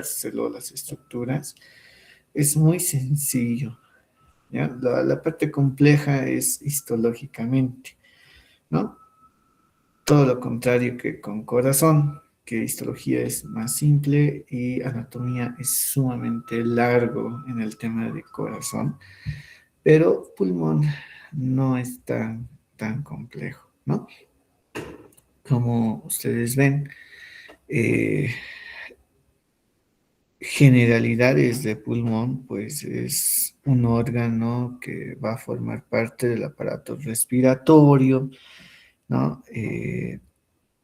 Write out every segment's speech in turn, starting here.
las estructuras, es muy sencillo, ¿ya? La parte compleja es histológicamente, ¿no? Todo lo contrario que con corazón, que histología es más simple y anatomía es sumamente largo en el tema de corazón, pero pulmón no es tan complejo, ¿no? Como ustedes ven, eh, generalidades de pulmón, pues es un órgano que va a formar parte del aparato respiratorio, ¿no?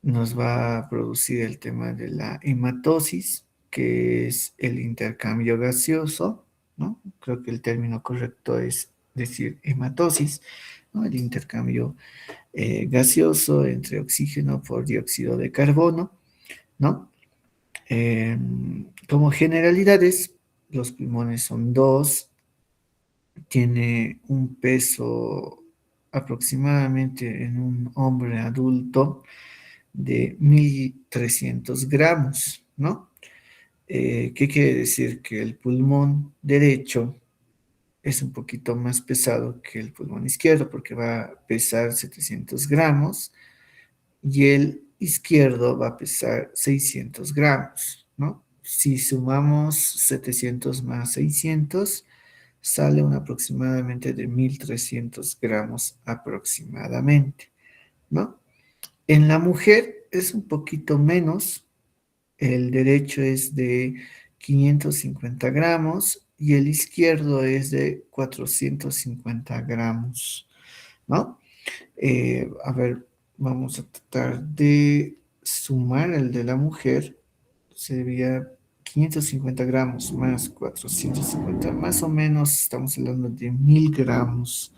Nos va a producir el tema de la hematosis, que es el intercambio gaseoso, ¿no? Creo que el término correcto es decir hematosis, ¿no? El intercambio gaseoso entre oxígeno por dióxido de carbono, ¿no? Eh, Como generalidades, los pulmones son dos, tiene un peso aproximadamente en un hombre adulto de 1.300 gramos, ¿no? ¿Qué quiere decir? Que el pulmón derecho es un poquito más pesado que el pulmón izquierdo porque va a pesar 700 gramos y el izquierdo va a pesar 600 gramos, ¿no? Si sumamos 700 más 600, sale un aproximadamente de 1.300 gramos aproximadamente, ¿no? En la mujer es un poquito menos, el derecho es de 550 gramos y el izquierdo es de 450 gramos, ¿no? A ver, vamos a tratar de sumar el de la mujer. Sería 550 gramos más 450, más o menos estamos hablando de 1.000 gramos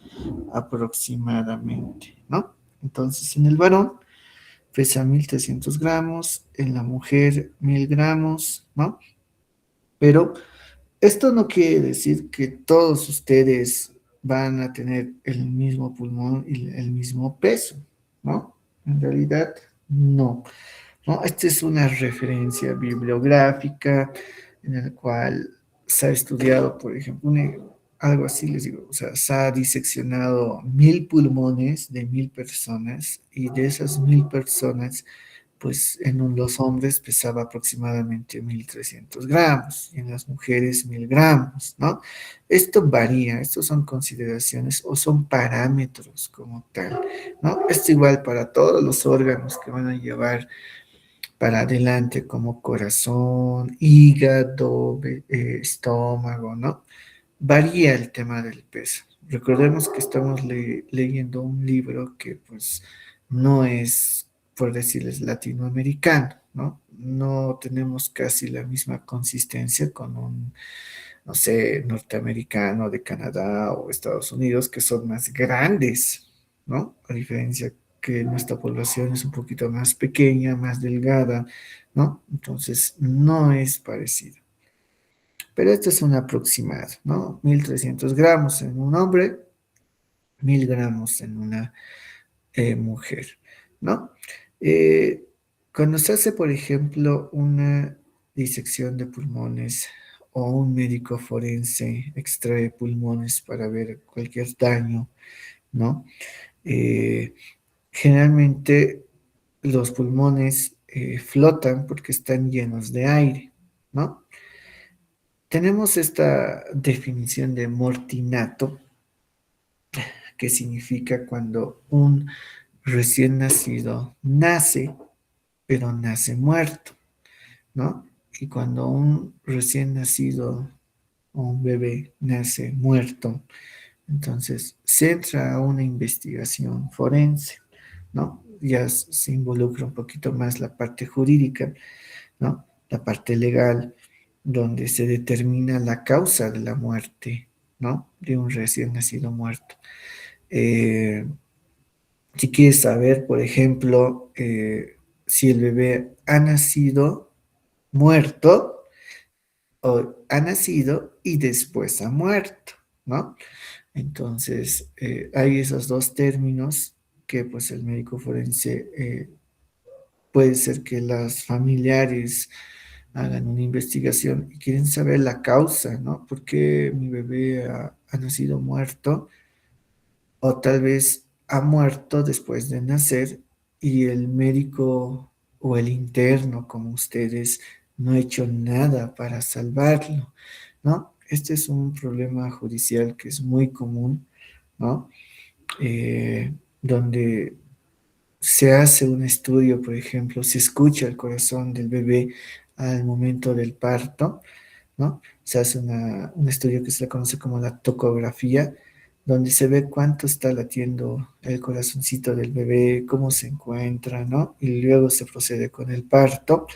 aproximadamente, ¿no? Entonces, en el varón pesa 1.300 gramos, en la mujer 1.000 gramos, ¿no? Pero esto no quiere decir que todos ustedes van a tener el mismo pulmón y el mismo peso, ¿no? En realidad, no. ¿No? Esta es una referencia bibliográfica en la cual se ha estudiado, por ejemplo, algo así les digo, o sea, se ha diseccionado 1.000 pulmones de 1.000 personas y de esas 1.000 personas, pues los hombres pesaba aproximadamente 1.300 gramos y en las mujeres 1.000 gramos, ¿no? Esto varía, estos son consideraciones o son parámetros como tal, ¿no? Esto igual para todos los órganos que van a llevar para adelante como corazón, hígado, estómago, ¿no? Varía el tema del peso. Recordemos que estamos leyendo un libro que pues no es, por decirles, latinoamericano, ¿no? No tenemos casi la misma consistencia con un, no sé, norteamericano de Canadá o Estados Unidos, que son más grandes, ¿no? A diferencia que nuestra población es un poquito más pequeña, más delgada, ¿no? Entonces, no es parecido. Pero esto es un aproximado, ¿no? 1.300 gramos en un hombre, 1.000 gramos en una mujer, ¿no? Eh, Cuando se hace, por ejemplo, una disección de pulmones o un médico forense extrae pulmones para ver cualquier daño, ¿no? Eh, Generalmente los pulmones flotan porque están llenos de aire, ¿no? Tenemos esta definición de mortinato, que significa cuando un recién nacido nace, pero nace muerto, ¿no? Y cuando un recién nacido o un bebé nace muerto, entonces se entra a una investigación forense, ¿no? Ya se involucra un poquito más la parte jurídica, ¿no? La parte legal, donde se determina la causa de la muerte, ¿no? De un recién nacido muerto. Eh, si quieres saber, por ejemplo, si el bebé ha nacido muerto o ha nacido y después ha muerto, ¿no? Entonces, hay esos dos términos que pues el médico forense puede ser que las familiares hagan una investigación y quieren saber la causa, ¿no? ¿Por qué mi bebé ha nacido muerto? O tal vez ha muerto después de nacer y el médico o el interno, como ustedes, no ha hecho nada para salvarlo, ¿no? Este es un problema judicial que es muy común, ¿no? Donde se hace un estudio, por ejemplo, se escucha el corazón del bebé al momento del parto, ¿no? Se hace un estudio que se le conoce como la tocografía, donde se ve cuánto está latiendo el corazoncito del bebé, cómo se encuentra, ¿no? Y luego se procede con el parto,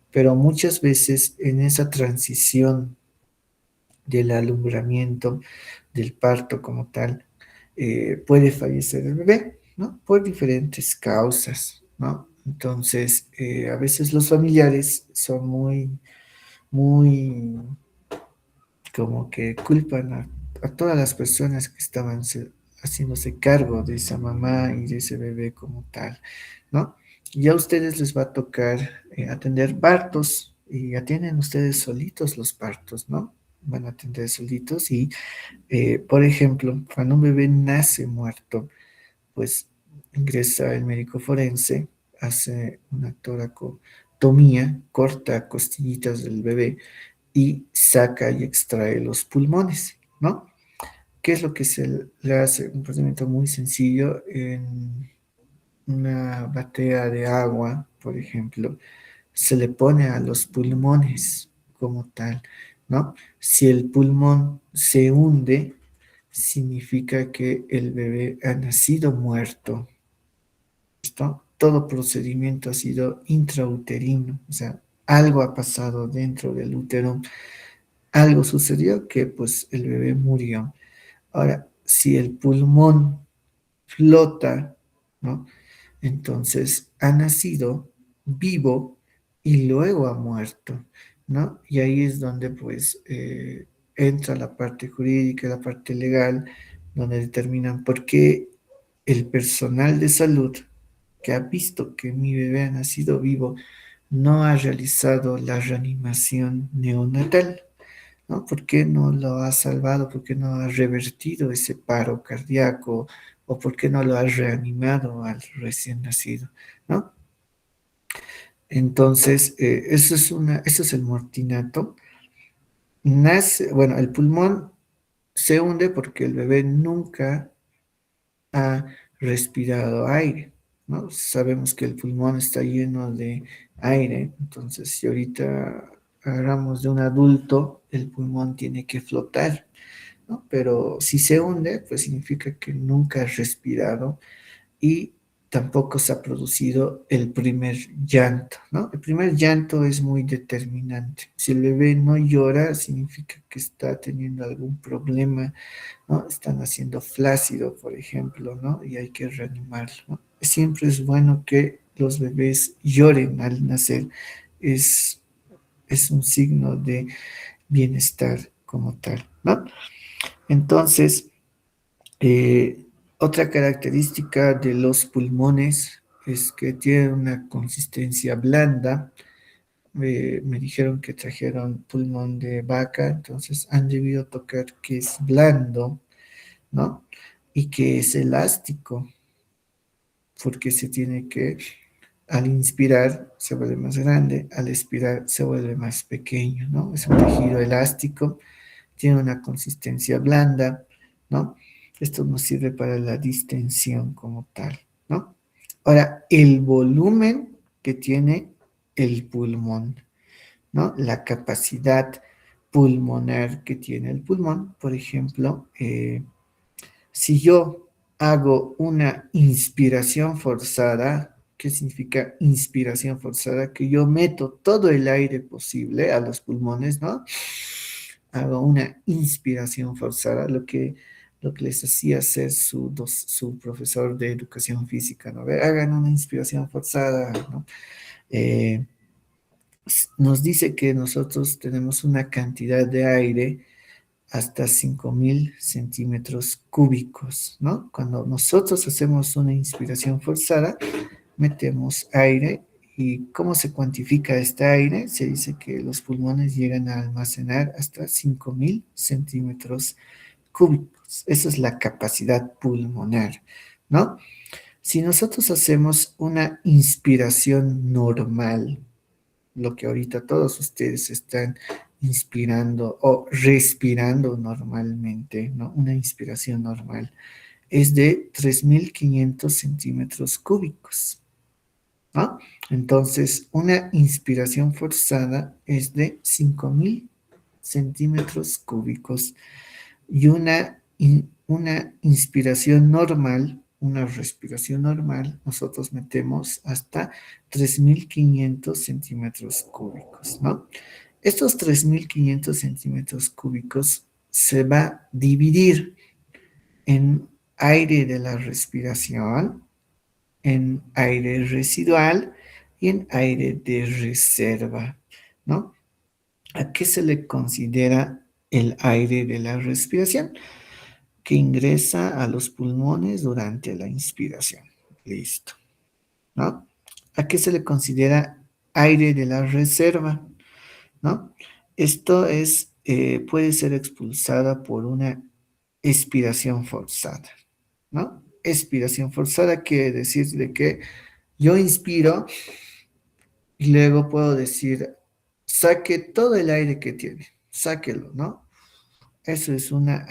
pero muchas veces en esa transición del alumbramiento, del parto como tal, puede fallecer el bebé, ¿no? Por diferentes causas, ¿no? Entonces, a veces los familiares son muy como que culpan a todas las personas que estaban haciéndose cargo de esa mamá y de ese bebé como tal, ¿no? Y a ustedes les va a tocar atender partos y atienden ustedes solitos los partos, ¿no? Van a atender solitos y, por ejemplo, cuando un bebé nace muerto, pues ingresa el médico forense, hace una toracotomía, corta costillitas del bebé y saca y extrae los pulmones, ¿no? ¿Qué es lo que se le hace? Un procedimiento muy sencillo en una batea de agua, por ejemplo, se le pone a los pulmones como tal, ¿no? Si el pulmón se hunde, significa que el bebé ha nacido muerto. ¿Listo? Todo procedimiento ha sido intrauterino, o sea, algo ha pasado dentro del útero, algo sucedió que pues el bebé murió. Ahora, si el pulmón flota, ¿no? Entonces ha nacido vivo y luego ha muerto, ¿no? Y ahí es donde pues entra la parte jurídica, la parte legal, donde determinan por qué el personal de salud que ha visto que mi bebé ha nacido vivo no ha realizado la reanimación neonatal. ¿No? ¿Por qué no lo ha salvado? ¿Por qué no ha revertido ese paro cardíaco? ¿O por qué no lo ha reanimado al recién nacido? ¿No? Entonces, eso es el mortinato. Nace, bueno, el pulmón se hunde porque el bebé nunca ha respirado aire, ¿no? Sabemos que el pulmón está lleno de aire, entonces si ahorita hablamos de un adulto, el pulmón tiene que flotar, ¿no? Pero si se hunde, pues significa que nunca has respirado y tampoco se ha producido el primer llanto, ¿no? El primer llanto es muy determinante. Si el bebé no llora, significa que está teniendo algún problema, ¿no? Están haciendo flácido, por ejemplo, ¿no? Y hay que reanimarlo, ¿no? Siempre es bueno que los bebés lloren al nacer. Es, es un signo de bienestar como tal, ¿no? Entonces, otra característica de los pulmones es que tienen una consistencia blanda. Me dijeron que trajeron pulmón de vaca, entonces han debido tocar que es blando, ¿no? Y que es elástico, porque se tiene que, al inspirar se vuelve más grande, al expirar se vuelve más pequeño, ¿no? Es un tejido elástico, tiene una consistencia blanda, ¿no? Esto nos sirve para la distensión como tal, ¿no? Ahora, el volumen que tiene el pulmón, ¿no? La capacidad pulmonar que tiene el pulmón, por ejemplo, si yo hago una inspiración forzada, ¿qué significa inspiración forzada? Que yo meto todo el aire posible a los pulmones, ¿no? Hago una inspiración forzada, lo que les hacía hacer su profesor de educación física, ¿no? A ver, hagan una inspiración forzada, ¿no? Eh, Nos dice que nosotros tenemos una cantidad de aire hasta 5.000 centímetros cúbicos, ¿no? Cuando nosotros hacemos una inspiración forzada, metemos aire ¿Y cómo se cuantifica este aire? Se dice que los pulmones llegan a almacenar hasta 5.000 centímetros cúbicos. Esa es la capacidad pulmonar, ¿no? Si nosotros hacemos una inspiración normal, lo que ahorita todos ustedes están inspirando o respirando normalmente, ¿no? Una inspiración normal es de 3.500 centímetros cúbicos, ¿no? Entonces, una inspiración forzada es de 5.000 centímetros cúbicos y una inspiración normal, una respiración normal, nosotros metemos hasta 3.500 centímetros cúbicos, ¿no? Estos 3.500 centímetros cúbicos se va a dividir en aire de la respiración, en aire residual y en aire de reserva, ¿no? ¿A qué se le considera el aire de la respiración? Que ingresa a los pulmones durante la inspiración. Listo, ¿no? ¿A qué se le considera aire de la reserva? ¿No? Esto es, puede ser expulsada por una expiración forzada, ¿no? Expiración forzada quiere decir de que yo inspiro y luego puedo decir, saque todo el aire que tiene, sáquelo, ¿no? Eso es una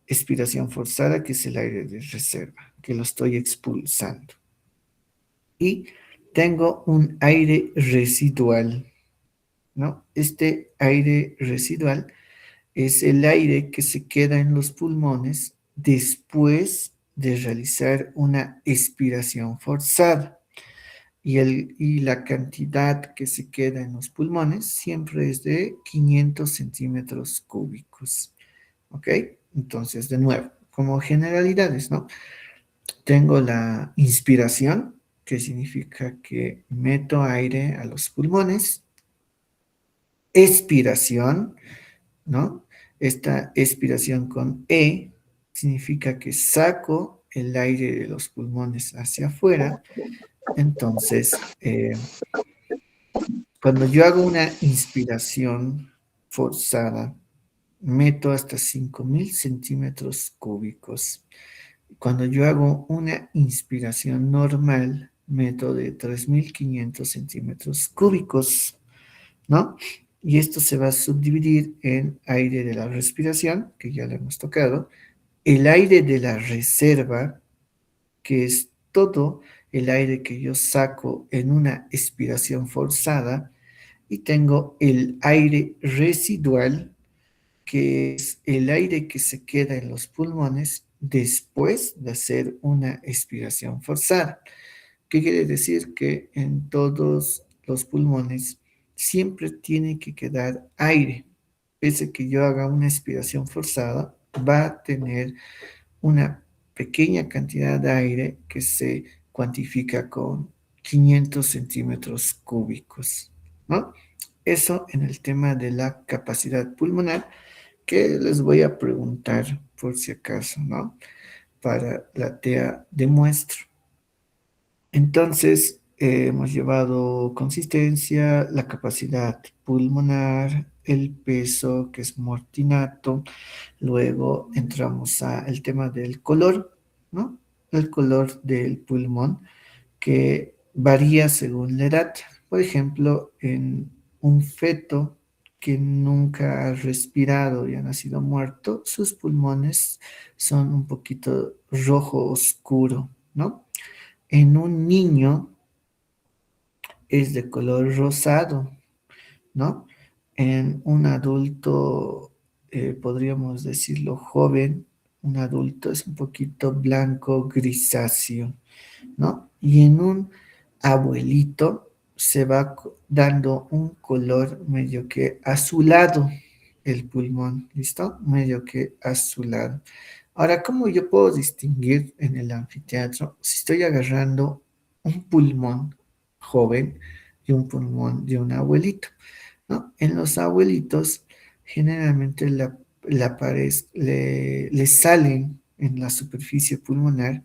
expiración forzada, que es el aire de reserva, que lo estoy expulsando. Y tengo un aire residual, ¿no? Este aire residual es el aire que se queda en los pulmones después de realizar una expiración forzada. Y la cantidad que se queda en los pulmones siempre es de 500 centímetros cúbicos. ¿Ok? Entonces, de nuevo, como generalidades, ¿no? Tengo la inspiración, que significa que meto aire a los pulmones. Expiración, ¿no? Esta expiración con E significa que saco el aire de los pulmones hacia afuera. Entonces, cuando yo hago una inspiración forzada, meto hasta 5.000 centímetros cúbicos. Cuando yo hago una inspiración normal, meto de 3.500 centímetros cúbicos, ¿no? Y esto se va a subdividir en aire de la respiración, que ya lo hemos tocado, el aire de la reserva, que es todo el aire que yo saco en una expiración forzada, y tengo el aire residual, que es el aire que se queda en los pulmones después de hacer una expiración forzada. ¿Qué quiere decir? Que en todos los pulmones siempre tiene que quedar aire. Pese a que yo haga una expiración forzada, va a tener una pequeña cantidad de aire que se cuantifica con 500 centímetros cúbicos, ¿no? Eso en el tema de la capacidad pulmonar, que les voy a preguntar por si acaso, ¿no? Para la TEA de muestra. Entonces, hemos llevado consistencia, la capacidad pulmonar, el peso, que es mortinato. Luego entramos al tema del color, ¿no? El color del pulmón, que varía según la edad. Por ejemplo, en un feto que nunca ha respirado y ha nacido muerto, sus pulmones son un poquito rojo oscuro, ¿no? En un niño es de color rosado, ¿no? En un adulto, podríamos decirlo joven, un adulto es un poquito blanco grisáceo, ¿no? Y en un abuelito se va dando un color medio que azulado el pulmón, ¿listo? Medio que azulado. Ahora, ¿cómo yo puedo distinguir en el anfiteatro si estoy agarrando un pulmón joven y un pulmón de un abuelito? ¿No? En los abuelitos, generalmente le salen en la superficie pulmonar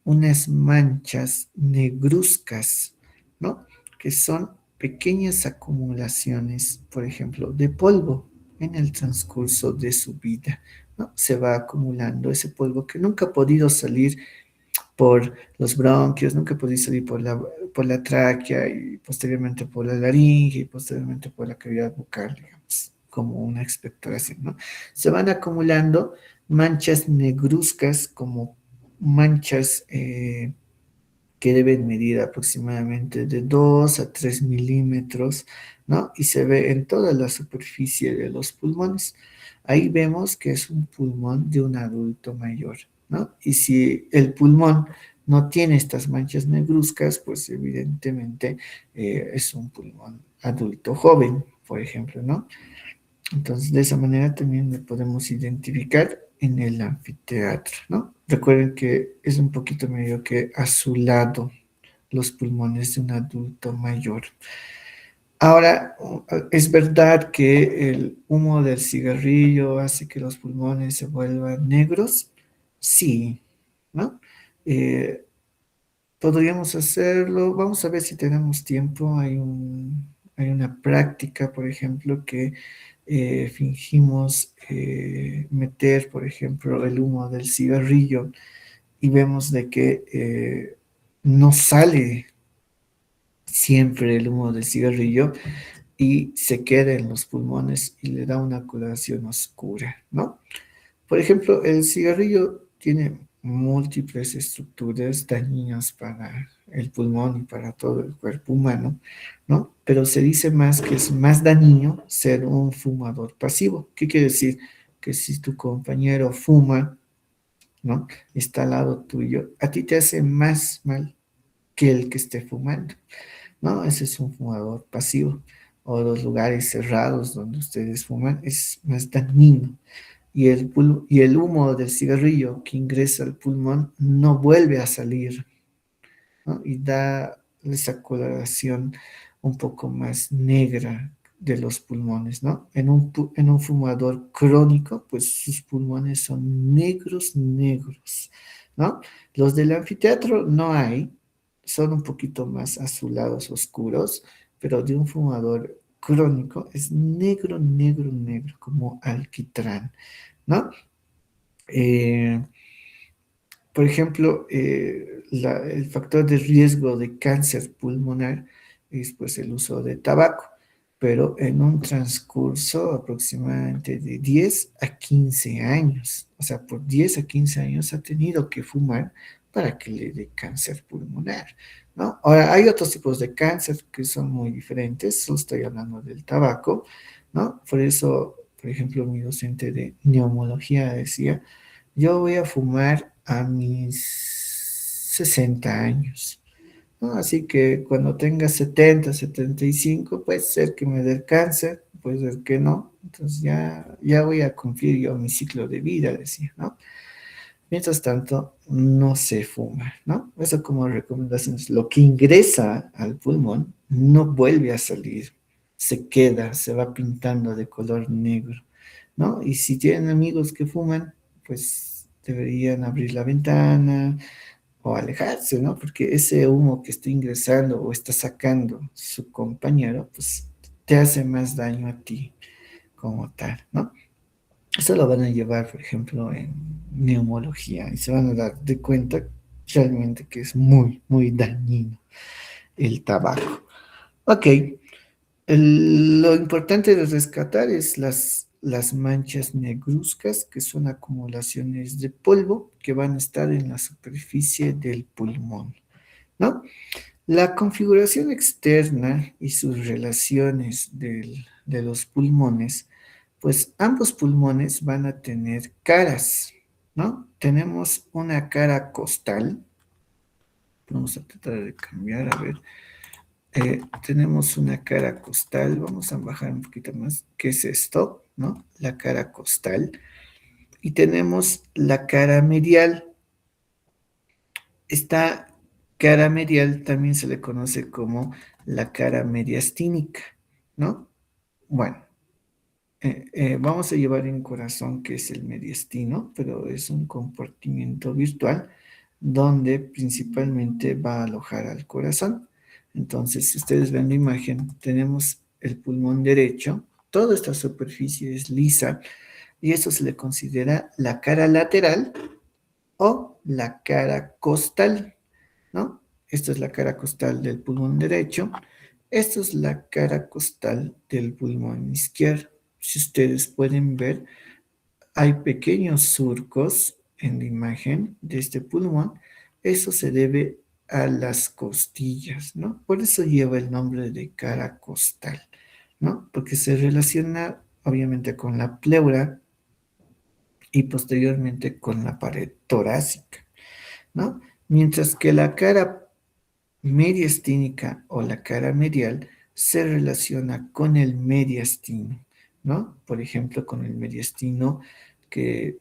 unas manchas negruzcas, ¿no? Que son pequeñas acumulaciones, por ejemplo, de polvo en el transcurso de su vida, ¿no? Se va acumulando ese polvo que nunca ha podido salir por los bronquios, nunca podía salir por la tráquea y posteriormente por la laringe y posteriormente por la cavidad bucal, digamos, como una expectoración, ¿no? Se van acumulando manchas negruzcas como manchas que deben medir aproximadamente de 2 a 3 milímetros, ¿no? Y se ve en toda la superficie de los pulmones. Ahí vemos que es un pulmón de un adulto mayor, ¿no? Y si el pulmón no tiene estas manchas negruzcas, pues evidentemente es un pulmón adulto joven, por ejemplo, ¿no? Entonces, de esa manera también le podemos identificar en el anfiteatro, ¿no? Recuerden que es un poquito medio que azulado los pulmones de un adulto mayor. Ahora, es verdad que el humo del cigarrillo hace que los pulmones se vuelvan negros. Sí, ¿no? Eh, Podríamos hacerlo. Vamos a ver si tenemos tiempo. Hay una práctica, por ejemplo, que fingimos meter, por ejemplo, el humo del cigarrillo y vemos de que no sale siempre el humo del cigarrillo y se queda en los pulmones y le da una coloración oscura, ¿no? Por ejemplo, el cigarrillo tiene múltiples estructuras dañinas para el pulmón y para todo el cuerpo humano, ¿no? Pero se dice más que es más dañino ser un fumador pasivo. ¿Qué quiere decir? Que si tu compañero fuma, ¿no? Está al lado tuyo, a ti te hace más mal que el que esté fumando, ¿no? Ese es un fumador pasivo. O los lugares cerrados donde ustedes fuman es más dañino y el humo del cigarrillo que ingresa al pulmón no vuelve a salir, ¿no? Y da esa coloración un poco más negra de los pulmones, ¿no? En un fumador crónico, pues sus pulmones son negros, negros, ¿no? Los del anfiteatro no hay, son un poquito más azulados, oscuros, pero de un fumador crónico es negro, negro, negro, como alquitrán, ¿no? Eh, por ejemplo, el factor de riesgo de cáncer pulmonar es pues el uso de tabaco, pero en un transcurso aproximadamente de 10 a 15 años. O sea, por 10 a 15 años ha tenido que fumar para que le dé cáncer pulmonar, ¿no? Ahora, hay otros tipos de cáncer que son muy diferentes, solo estoy hablando del tabaco, ¿no? Por eso, por ejemplo, mi docente de neumología decía, yo voy a fumar a mis 60 años, ¿no? Así que cuando tenga 70, 75, puede ser que me dé el cáncer, puede ser que no. Entonces ya voy a cumplir yo mi ciclo de vida, decía, ¿no? Mientras tanto, no se fuma, ¿no? Eso como recomendaciones. Lo que ingresa al pulmón no vuelve a salir, se queda, se va pintando de color negro, ¿no? Y si tienen amigos que fuman, pues deberían abrir la ventana o alejarse, ¿no? Porque ese humo que está ingresando o está sacando su compañero, pues te hace más daño a ti como tal, ¿no? Eso lo van a llevar, por ejemplo, en neumología y se van a dar de cuenta realmente que es muy, muy dañino el tabaco. Ok, lo importante de rescatar es las manchas negruzcas, que son acumulaciones de polvo que van a estar en la superficie del pulmón, ¿no? La configuración externa y sus relaciones de los pulmones, pues ambos pulmones van a tener caras, ¿no? Tenemos una cara costal, vamos a tratar de cambiar, a ver. Tenemos una cara costal, vamos a bajar un poquito más, ¿qué es esto? ¿No? La cara costal. Y tenemos la cara medial. Esta cara medial también se le conoce como la cara mediastínica, ¿no? Bueno, vamos a llevar en corazón que es el mediastino, pero es un compartimiento virtual donde principalmente va a alojar al corazón. Entonces, si ustedes ven la imagen, tenemos el pulmón derecho, toda esta superficie es lisa y eso se le considera la cara lateral o la cara costal, ¿no? Esta es la cara costal del pulmón derecho, esta es la cara costal del pulmón izquierdo. Si ustedes pueden ver, hay pequeños surcos en la imagen de este pulmón. Eso se debe a las costillas, ¿no? Por eso lleva el nombre de cara costal, ¿no? Porque se relaciona obviamente con la pleura y posteriormente con la pared torácica, ¿no? Mientras que la cara mediastínica o la cara medial se relaciona con el mediastino, ¿no? Por ejemplo, con el mediastino que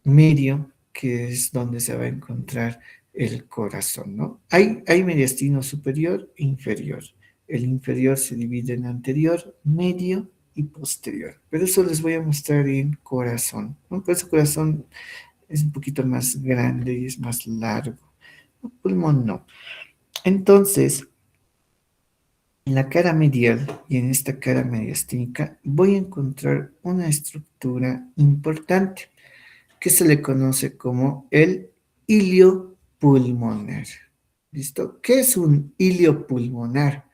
medio, que es donde se va a encontrar el corazón, ¿no? Hay mediastino superior e inferior. El inferior se divide en anterior, medio y posterior. Pero eso les voy a mostrar en corazón, ¿no? Pues el corazón es un poquito más grande y es más largo. El pulmón no. Entonces, en la cara medial y en esta cara mediastínica voy a encontrar una estructura importante que se le conoce como el hilio pulmonar. ¿Listo? ¿Qué es un hilio pulmonar?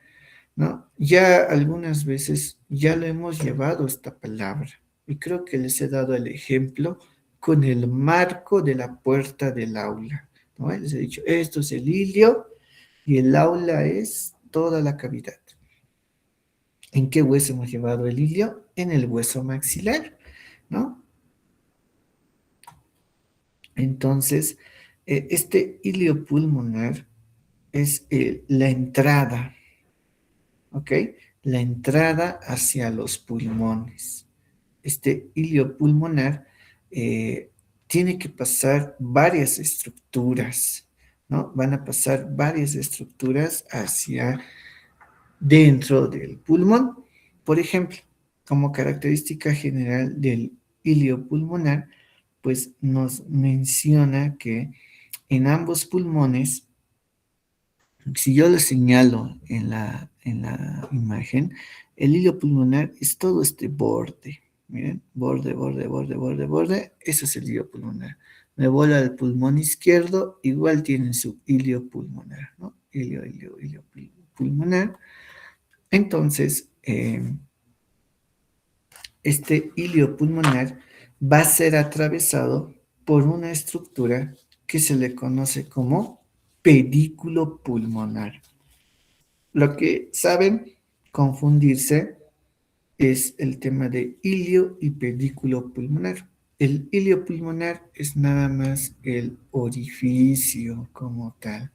¿No? Ya algunas veces ya lo hemos llevado esta palabra y creo que les he dado el ejemplo con el marco de la puerta del aula, ¿no? Les he dicho, esto es el hilio y el aula es toda la cavidad. ¿En qué hueso hemos llevado el hilio? En el hueso maxilar, ¿no? Entonces, este hilio pulmonar es la entrada, ¿ok? La entrada hacia los pulmones. Este hilio pulmonar tiene que pasar varias estructuras, ¿no? Van a pasar varias estructuras hacia dentro del pulmón. Por ejemplo, como característica general del hilio pulmonar, pues nos menciona que en ambos pulmones, si yo lo señalo en la imagen, el hilo pulmonar es todo este borde. Miren, borde, borde, borde, borde, borde. Eso es el hilo pulmonar. Me voy al pulmón izquierdo, igual tienen su hilo pulmonar, ¿no? Hilo pulmonar. Entonces, este hilo pulmonar va a ser atravesado por una estructura que se le conoce como pedículo pulmonar. Lo que saben confundirse es el tema de ilio y pedículo pulmonar. El ilio pulmonar es nada más el orificio como tal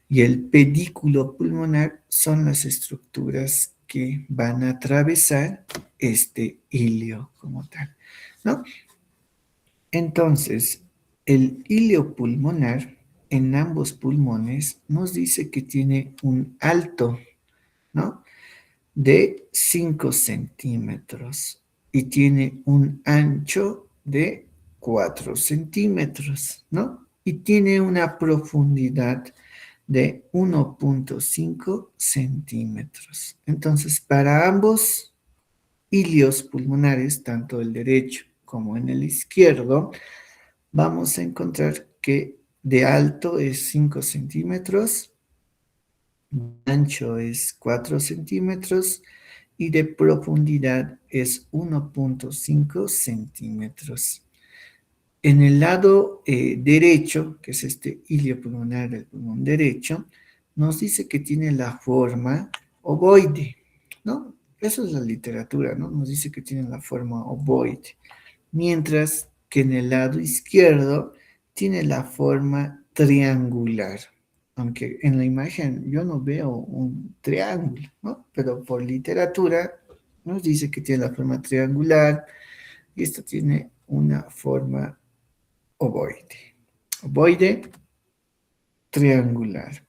y el pedículo pulmonar son las estructuras que van a atravesar este ilio como tal, ¿no? Entonces, el ilio pulmonar en ambos pulmones nos dice que tiene un alto, ¿no? De 5 centímetros y tiene un ancho de 4 centímetros, ¿no? Y tiene una profundidad de 1,5 centímetros. Entonces, para ambos ilios pulmonares, tanto el derecho como en el izquierdo, vamos a encontrar que de alto es 5 centímetros, de ancho es 4 centímetros y de profundidad es 1,5 centímetros. En el lado derecho, que es este ilio pulmonar del pulmón derecho, nos dice que tiene la forma ovoide, ¿no? Eso es la literatura, ¿no? Nos dice que tiene la forma ovoide. Mientras que en el lado izquierdo tiene la forma triangular. Aunque en la imagen yo no veo un triángulo, ¿no? Pero por literatura nos dice que tiene la forma triangular y esto tiene una forma ovoide. Ovoide triangular.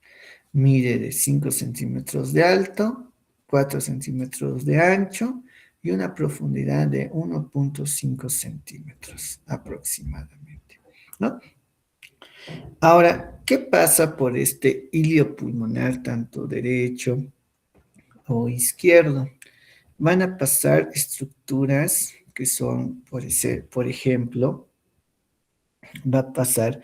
Mide de 5 centímetros de alto, 4 centímetros de ancho y una profundidad de 1,5 centímetros aproximadamente, ¿no? Ahora, ¿qué pasa por este ilio pulmonar, tanto derecho o izquierdo? Van a pasar estructuras que son, por ejemplo, va a pasar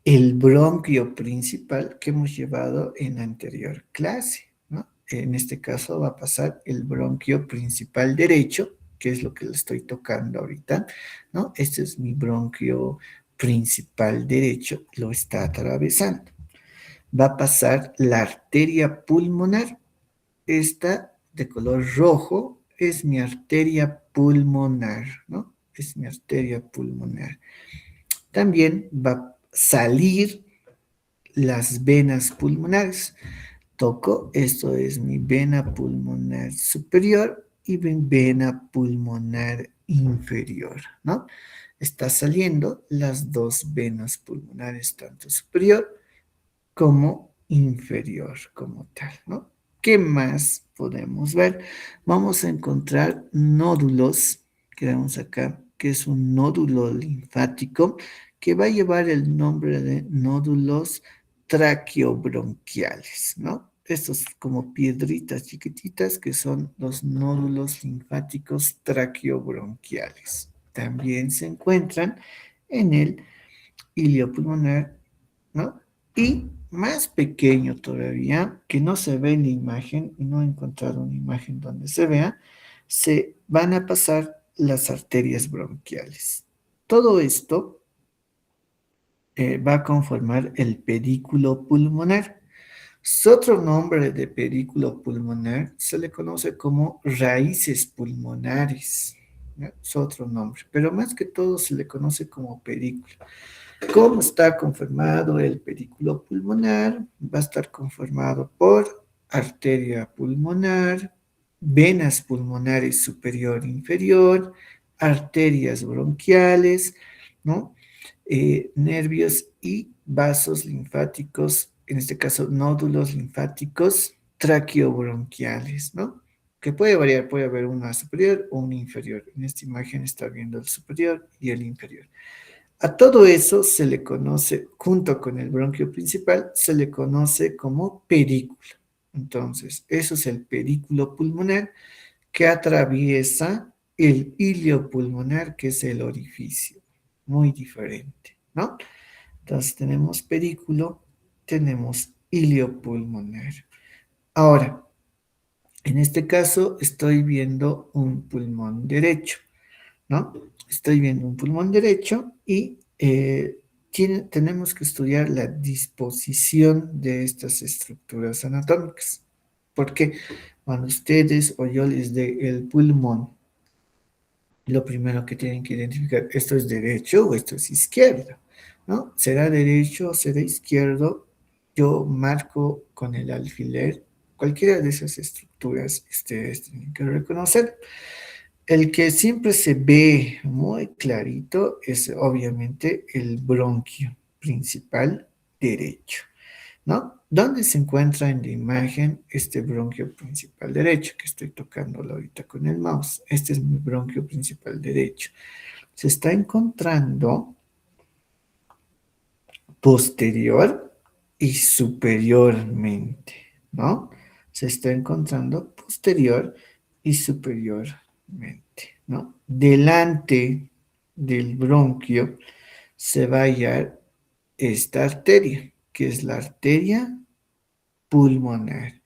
el bronquio principal que hemos llevado en la anterior clase, ¿no? En este caso va a pasar el bronquio principal derecho, que es lo que le estoy tocando ahorita, ¿no? Este es mi bronquio principal derecho, lo está atravesando. Va a pasar la arteria pulmonar. Esta de color rojo es mi arteria pulmonar, ¿no? Es mi arteria pulmonar. También va a salir las venas pulmonares. Toco, esto es mi vena pulmonar superior y mi vena pulmonar inferior, ¿no? Está saliendo las dos venas pulmonares, tanto superior como inferior, como tal, ¿no? ¿Qué más podemos ver? Vamos a encontrar nódulos, que vemos acá, que es un nódulo linfático, que va a llevar el nombre de nódulos traqueobronquiales, ¿no? Estos como piedritas chiquititas que son los nódulos linfáticos traqueobronquiales. También se encuentran en el ilio pulmonar, ¿no? Y más pequeño todavía, que no se ve en la imagen, y no he encontrado una imagen donde se vea, se van a pasar las arterias bronquiales. Todo esto va a conformar el pedículo pulmonar. Su otro nombre de pedículo pulmonar se le conoce como raíces pulmonares, ¿no? Es otro nombre, pero más que todo se le conoce como pedículo. ¿Cómo está conformado el pedículo pulmonar? Va a estar conformado por arteria pulmonar, venas pulmonares superior e inferior, arterias bronquiales, ¿no? Nervios y vasos linfáticos, en este caso nódulos linfáticos traqueobronquiales, ¿no? Que puede variar, puede haber una superior o una inferior. En esta imagen está viendo el superior y el inferior. A todo eso se le conoce, junto con el bronquio principal, se le conoce como pedículo. Entonces, eso es el pedículo pulmonar que atraviesa el ilio pulmonar, que es el orificio. Muy diferente, ¿no? Entonces, tenemos pedículo, tenemos ilio pulmonar. Ahora, en este caso, estoy viendo un pulmón derecho, ¿no? Estoy viendo un pulmón derecho y tenemos que estudiar la disposición de estas estructuras anatómicas. Porque cuando ustedes o yo les dé el pulmón, lo primero que tienen que identificar, ¿esto es derecho o esto es izquierdo? ¿No? ¿Será derecho o será izquierdo? Yo marco con el alfiler cualquiera de esas estructuras que ustedes tienen que reconocer. El que siempre se ve muy clarito es obviamente el bronquio principal derecho, ¿no? ¿Dónde se encuentra en la imagen este bronquio principal derecho? Que estoy tocándolo ahorita con el mouse. Este es mi bronquio principal derecho. Se está encontrando posterior y superiormente, ¿no? Se está encontrando posterior y superiormente, ¿no? Delante del bronquio se va a hallar esta arteria, que es la arteria pulmonar,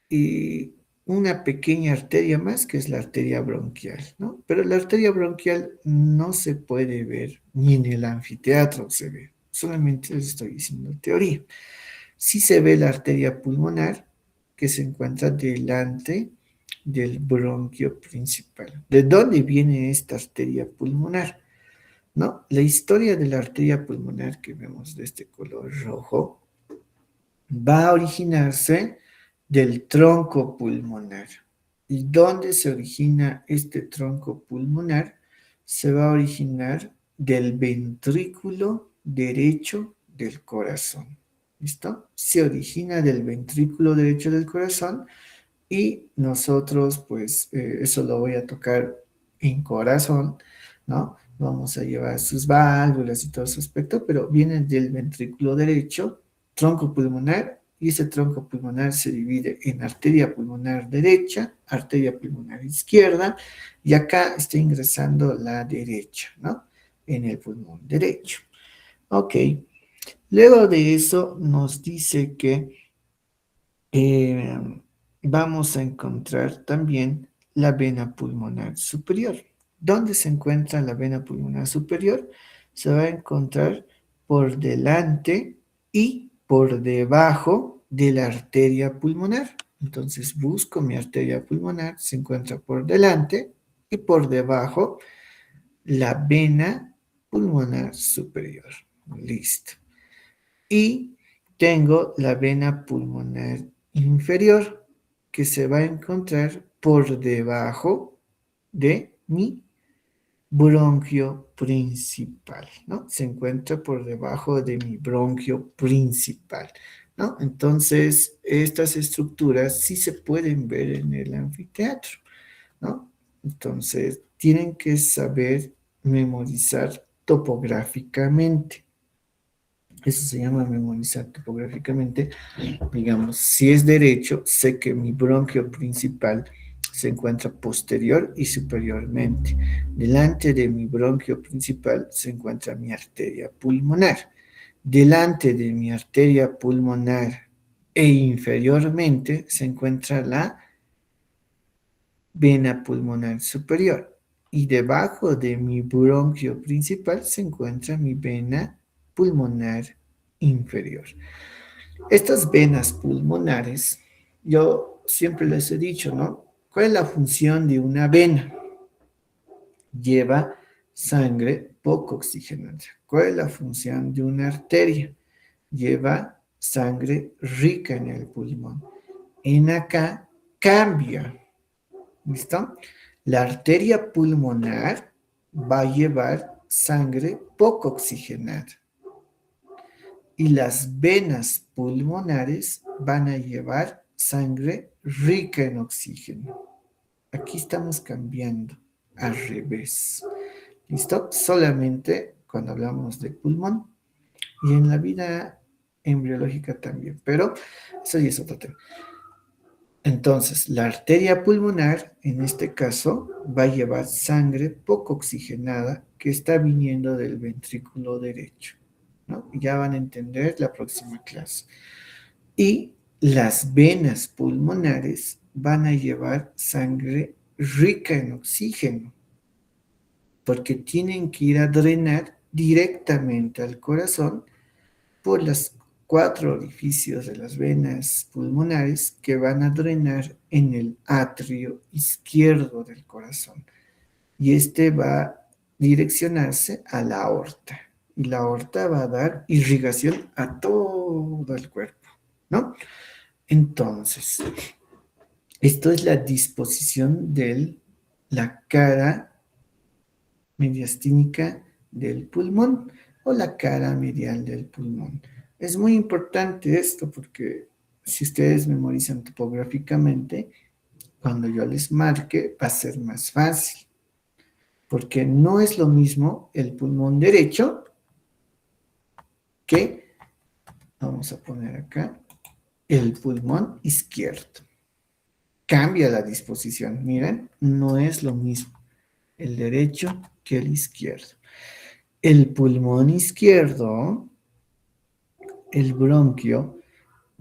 y una pequeña arteria más, que es la arteria bronquial, ¿no? Pero la arteria bronquial no se puede ver, ni en el anfiteatro se ve, solamente les estoy diciendo teoría. Sí se ve la arteria pulmonar, que se encuentra delante del bronquio principal. ¿De dónde viene esta arteria pulmonar? ¿No? La historia de la arteria pulmonar que vemos de este color rojo va a originarse del tronco pulmonar. ¿Y dónde se origina este tronco pulmonar? Se va a originar del ventrículo derecho del corazón. ¿Listo? Se origina del ventrículo derecho del corazón y nosotros, pues, eso lo voy a tocar en corazón, ¿no? vamos a llevar sus válvulas y todo su aspecto, pero viene del ventrículo derecho, tronco pulmonar, y ese tronco pulmonar se divide en arteria pulmonar derecha, arteria pulmonar izquierda, y acá está ingresando la derecha, ¿no? En el pulmón derecho. Ok, luego de eso nos dice que eh, vamos a encontrar también la vena pulmonar superior. ¿Dónde se encuentra la vena pulmonar superior? Se va a encontrar por delante y por debajo de la arteria pulmonar. Entonces busco mi arteria pulmonar, se encuentra por delante y por debajo la vena pulmonar superior. Listo. Y tengo la vena pulmonar inferior que se va a encontrar por debajo de mi bronquio principal, ¿no? Se encuentra por debajo de mi bronquio principal, ¿no? Entonces, estas estructuras sí se pueden ver en el anfiteatro, ¿no? Entonces, tienen que saber memorizar topográficamente. Eso se llama memorizar topográficamente. Digamos, si es derecho, sé que mi bronquio principal se encuentra posterior y superiormente. Delante de mi bronquio principal se encuentra mi arteria pulmonar. Delante de mi arteria pulmonar e inferiormente se encuentra la vena pulmonar superior. Y debajo de mi bronquio principal se encuentra mi vena pulmonar inferior. Estas venas pulmonares, yo siempre les he dicho, ¿no? ¿Cuál es la función de una vena? Lleva sangre poco oxigenada. ¿Cuál es la función de una arteria? Lleva sangre rica en el pulmón. En acá cambia, ¿listo? La arteria pulmonar va a llevar sangre poco oxigenada y las venas pulmonares van a llevar sangre rica en oxígeno. Aquí estamos cambiando al revés. ¿Listo? Solamente cuando hablamos de pulmón y en la vida embriológica también, pero eso ya es otro tema. Entonces, la arteria pulmonar, en este caso, va a llevar sangre poco oxigenada que está viniendo del ventrículo derecho, ¿no? Ya van a entender la próxima clase. Y las venas pulmonares van a llevar sangre rica en oxígeno, porque tienen que ir a drenar directamente al corazón por los 4 orificios de las venas pulmonares que van a drenar en el atrio izquierdo del corazón. Y este va a direccionarse a la aorta. Y la aorta va a dar irrigación a todo el cuerpo, ¿no? Entonces, esto es la disposición de la cara mediastínica del pulmón o la cara medial del pulmón. Es muy importante esto porque si ustedes memorizan topográficamente, cuando yo les marque va a ser más fácil, porque no es lo mismo el pulmón derecho que, vamos a poner acá, el pulmón izquierdo. Cambia la disposición, miren, no es lo mismo el derecho que el izquierdo. El pulmón izquierdo, el bronquio,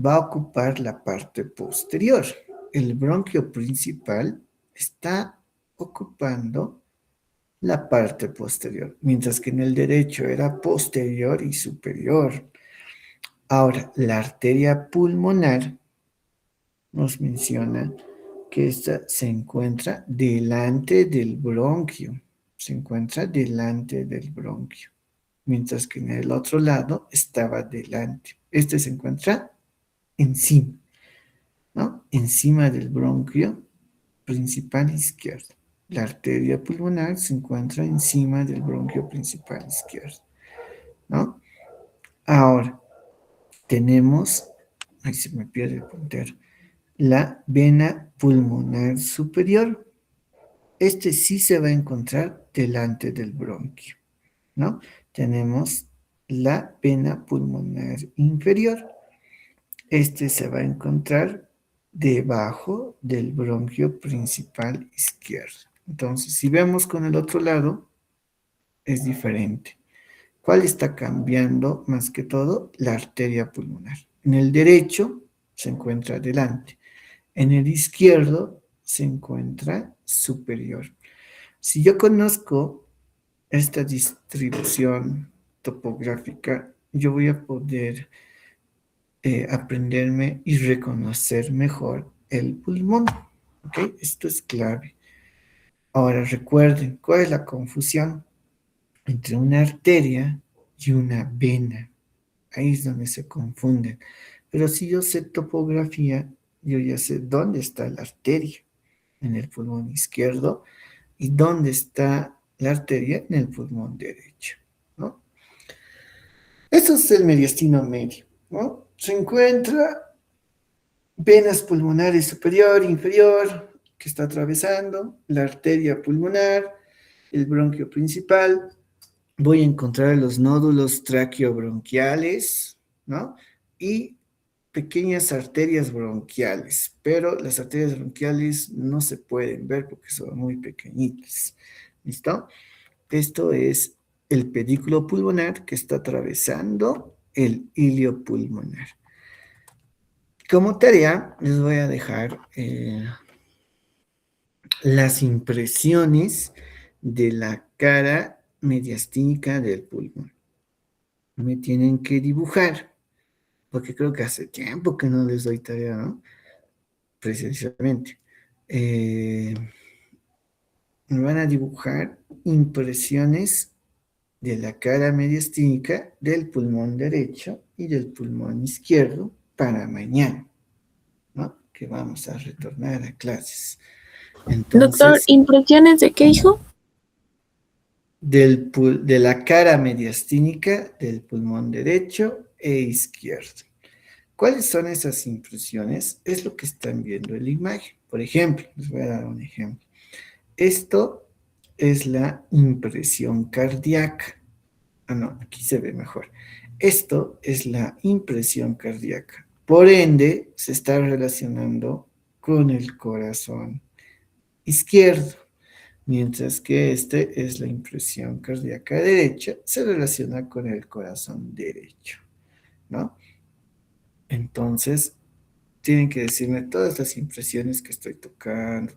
va a ocupar la parte posterior. El bronquio principal está ocupando la parte posterior, mientras que en el derecho era posterior y superior. Ahora, la arteria pulmonar nos menciona que esta se encuentra delante del bronquio, se encuentra delante del bronquio, mientras que en el otro lado estaba delante. Este se encuentra encima, ¿no? Encima del bronquio principal izquierdo. La arteria pulmonar se encuentra encima del bronquio principal izquierdo, ¿no? Ahora, tenemos, ahí se me pierde el puntero, la vena pulmonar superior. Este sí se va a encontrar delante del bronquio, ¿no? Tenemos la vena pulmonar inferior. Este se va a encontrar debajo del bronquio principal izquierdo. Entonces, si vemos con el otro lado, es diferente. ¿Cuál está cambiando más que todo? La arteria pulmonar. En el derecho se encuentra delante. En el izquierdo se encuentra superior. Si yo conozco esta distribución topográfica, yo voy a poder aprenderme y reconocer mejor el pulmón. ¿Ok? Esto es clave. Ahora recuerden, ¿cuál es la confusión entre una arteria y una vena? Ahí es donde se confunden. Pero si yo sé topografía, yo ya sé dónde está la arteria en el pulmón izquierdo y dónde está la arteria en el pulmón derecho, ¿no? Esto es el mediastino medio, ¿no? Se encuentra venas pulmonares superior, inferior, que está atravesando la arteria pulmonar, el bronquio principal. Voy a encontrar los nódulos traqueobronquiales, ¿no? Y pequeñas arterias bronquiales, pero las arterias bronquiales no se pueden ver porque son muy pequeñitas. ¿Listo? Esto es el pedículo pulmonar que está atravesando el hilio pulmonar. Como tarea, les voy a dejar las impresiones de la cara mediastínica del pulmón. Me tienen que dibujar, porque creo que hace tiempo que no les doy tarea, ¿no? Presencialmente. Eh, Me van a dibujar impresiones de la cara mediastínica del pulmón derecho y del pulmón izquierdo para mañana, ¿no? Que vamos a retornar a clases. Doctor, Entonces, ¿impresiones de qué, hijo? de la cara mediastínica del pulmón derecho e izquierdo. ¿Cuáles son esas impresiones? Es lo que están viendo en la imagen. Por ejemplo, les voy a dar un ejemplo. Esto es la impresión cardíaca. Ah, no, aquí se ve mejor. Esto es la impresión cardíaca. Por ende, se está relacionando con el corazón izquierdo, mientras que este es la impresión cardíaca derecha, se relaciona con el corazón derecho, ¿no? Entonces, tienen que decirme todas las impresiones que estoy tocando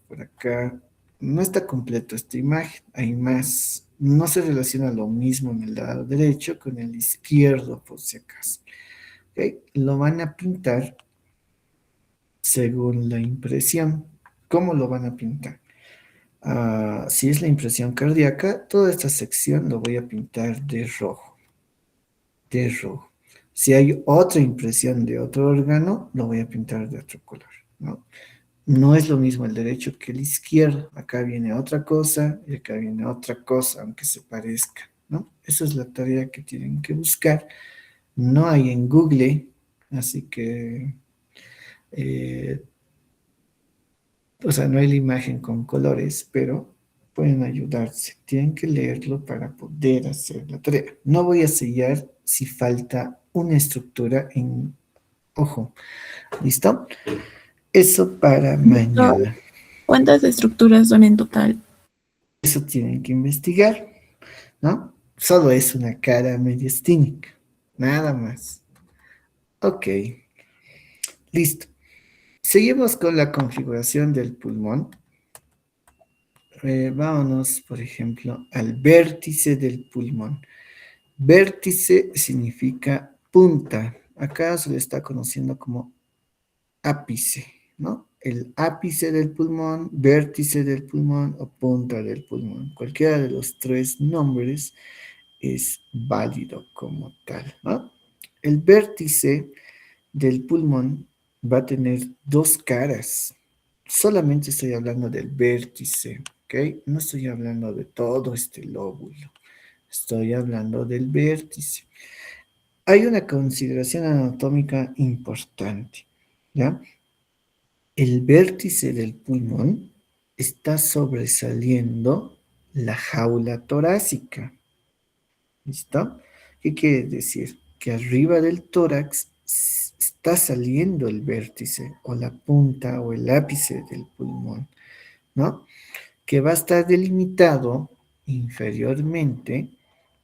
por acá. No está completo esta imagen, hay más. No se relaciona lo mismo en el lado derecho con el izquierdo, por si acaso. ¿Ok? Lo van a pintar según la impresión. ¿Cómo lo van a pintar? Si es la impresión cardíaca, toda esta sección lo voy a pintar de rojo, de rojo. Si hay otra impresión de otro órgano, lo voy a pintar de otro color, ¿no? No es lo mismo el derecho que el izquierdo. Acá viene otra cosa y acá viene otra cosa, aunque se parezcan, ¿no? Esa es la tarea que tienen que buscar. No hay en Google, así que, eh, o sea, no hay la imagen con colores, pero pueden ayudarse. Tienen que leerlo para poder hacer la tarea. No voy a sellar si falta una estructura en ojo. ¿Listo? Eso para Doctor, mañana. ¿cuántas estructuras son en total? Eso tienen que investigar, ¿no? Solo es una cara mediastínica, nada más. Ok, listo. Seguimos con la configuración del pulmón. Vámonos, por ejemplo, al vértice del pulmón. Vértice significa punta. Acá se le está conociendo como ápice, ¿no? El ápice del pulmón, vértice del pulmón o punta del pulmón. Cualquiera de los tres nombres es válido como tal, ¿no? El vértice del pulmón va a tener dos caras. Solamente estoy hablando del vértice, ¿ok? No estoy hablando de todo este lóbulo. Estoy hablando del vértice. Hay una consideración anatómica importante, ¿ya? El vértice del pulmón está sobresaliendo la jaula torácica. ¿Listo? ¿Qué quiere decir? Que arriba del tórax está saliendo el vértice o la punta o el ápice del pulmón, ¿no? Que va a estar delimitado inferiormente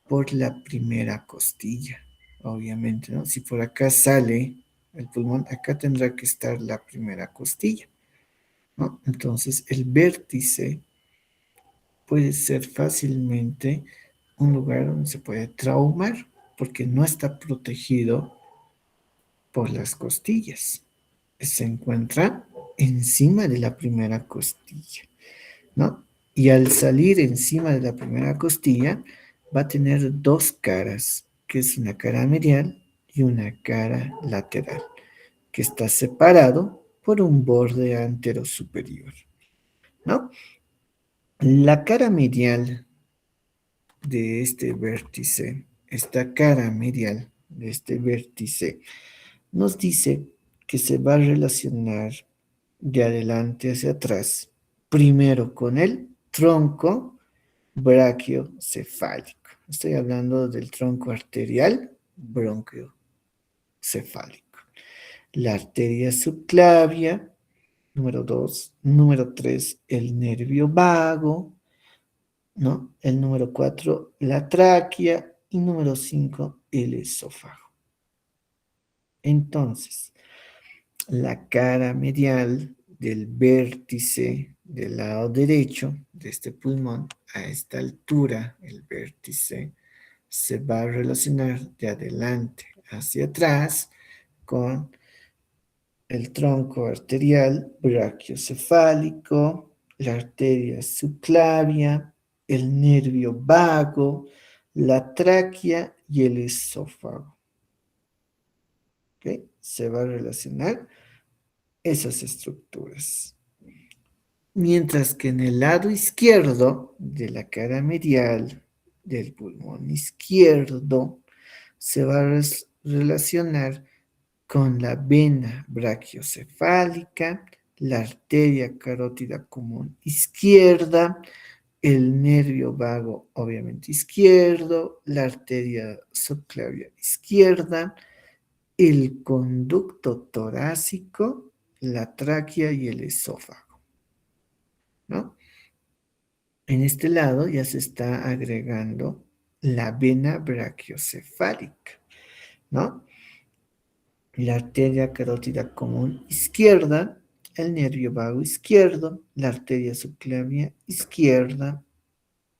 por la primera costilla, obviamente, ¿no? Si por acá sale el pulmón, acá tendrá que estar la primera costilla, ¿no? Entonces, el vértice puede ser fácilmente un lugar donde se puede traumar porque no está protegido por las costillas. Se encuentra encima de la primera costilla, ¿no? Y al salir encima de la primera costilla, va a tener dos caras, que es una cara medial y una cara lateral, que está separado por un borde antero superior, ¿no? La cara medial de este vértice, esta cara medial de este vértice, nos dice que se va a relacionar de adelante hacia atrás, primero con el tronco brachiocefálico. Estoy hablando del tronco arterial bronquiocefálico. La arteria subclavia, número 2. Número 3, el nervio vago, ¿no? El número 4, la tráquea. Y número 5, el esófago. Entonces, la cara medial del vértice del lado derecho de este pulmón, a esta altura, el vértice se va a relacionar de adelante hacia atrás con el tronco arterial brachiocefálico, la arteria subclavia, el nervio vago, la tráquea y el esófago. ¿Okay? Se va a relacionar esas estructuras. Mientras que en el lado izquierdo de la cara medial del pulmón izquierdo se va a relacionar con la vena brachiocefálica, la arteria carótida común izquierda, el nervio vago obviamente izquierdo, la arteria subclavia izquierda, el conducto torácico, la tráquea y el esófago, ¿no? En este lado ya se está agregando la vena brachiocefálica, ¿no? La arteria carótida común izquierda, el nervio vago izquierdo, la arteria subclavia izquierda.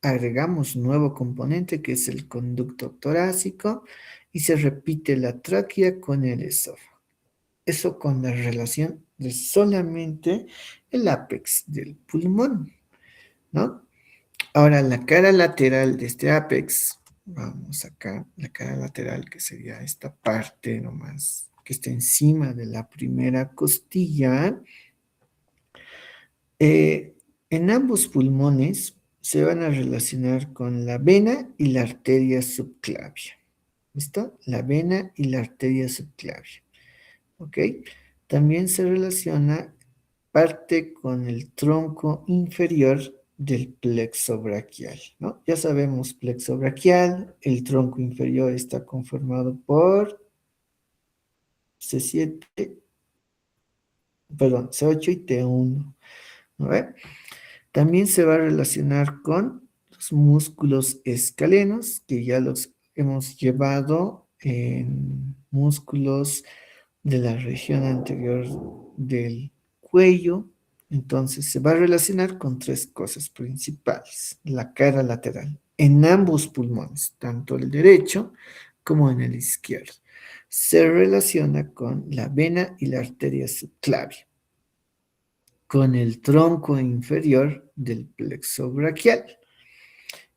Agregamos nuevo componente que es el conducto torácico y se repite la tráquea con el esófago. Eso con la relación de solamente el ápex del pulmón, ¿no? Ahora, la cara lateral de este ápex, vamos acá, la cara lateral que sería esta parte nomás, que está encima de la primera costilla, en ambos pulmones se van a relacionar con la vena y la arteria subclavia. ¿Listo? La vena y la arteria subclavia. ¿Ok? También se relaciona parte con el tronco inferior del plexo braquial, ¿no? Ya sabemos, plexo braquial, el tronco inferior está conformado por C7, perdón, C8 y T1, ¿no ve? También se va a relacionar con los músculos escalenos, que ya los hemos llevado en músculos de la región anterior del cuello. Entonces se va a relacionar con tres cosas principales. La cara lateral, en ambos pulmones, tanto el derecho como en el izquierdo. Se relaciona con la vena y la arteria subclavia, con el tronco inferior del plexo braquial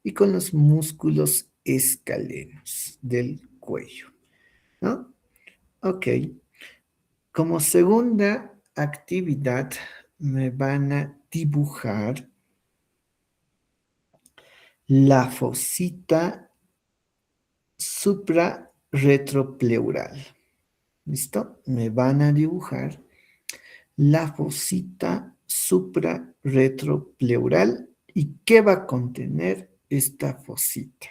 y con los músculos escalenos del cuello, ¿no? Ok. Como segunda actividad me van a dibujar la fosita suprarretropleural. ¿Listo? Me van a dibujar la fosita suprarretropleural. ¿Y qué va a contener esta fosita?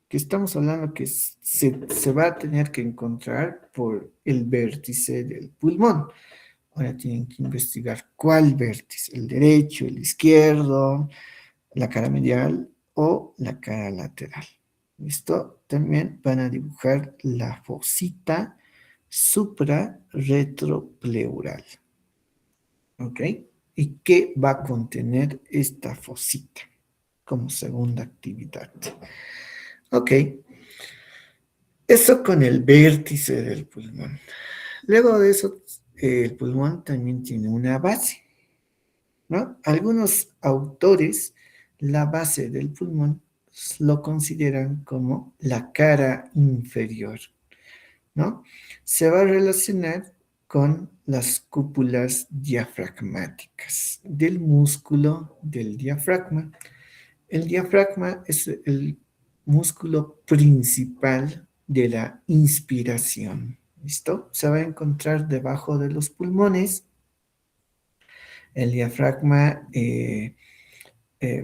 Que estamos hablando que se va a tener que encontrar por el vértice del pulmón. Ahora tienen que investigar cuál vértice, el derecho, el izquierdo, la cara medial o la cara lateral. ¿Listo? También van a dibujar la fosita suprarretropleural. ¿Ok? ¿Y qué va a contener esta fosita como segunda actividad? Ok, eso con el vértice del pulmón. Luego de eso, el pulmón también tiene una base, ¿no? Algunos autores, la base del pulmón lo consideran como la cara inferior, ¿no? Se va a relacionar con las cúpulas diafragmáticas del músculo del diafragma. El diafragma es el músculo principal de la inspiración. ¿Listo? Se va a encontrar debajo de los pulmones. El diafragma,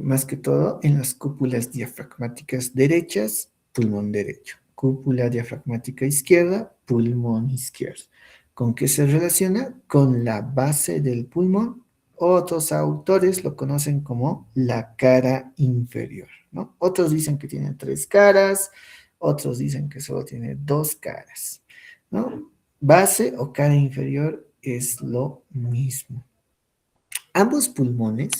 más que todo, en las cúpulas diafragmáticas derechas, pulmón derecho. Cúpula diafragmática izquierda, pulmón izquierdo. ¿Con qué se relaciona? Con la base del pulmón. Otros autores lo conocen como la cara inferior, ¿no? Otros dicen que tiene 3 caras, otros dicen que solo tiene 2 caras, ¿no? Base o cara inferior es lo mismo. Ambos pulmones,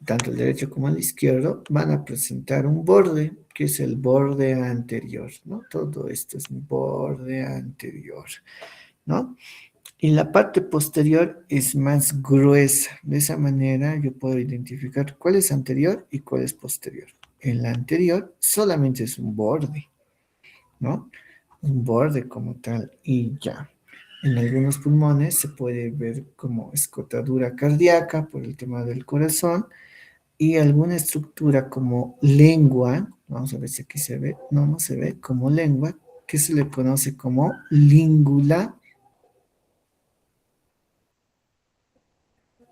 tanto el derecho como el izquierdo, van a presentar un borde, que es el borde anterior, ¿no? Todo esto es mi borde anterior, ¿no? Y la parte posterior es más gruesa. De esa manera yo puedo identificar cuál es anterior y cuál es posterior. En la anterior solamente es un borde, ¿no? Un borde como tal y ya. En algunos pulmones se puede ver como escotadura cardíaca por el tema del corazón y alguna estructura como lengua, vamos a ver si aquí se ve, no, no se ve, como lengua, que se le conoce como língula.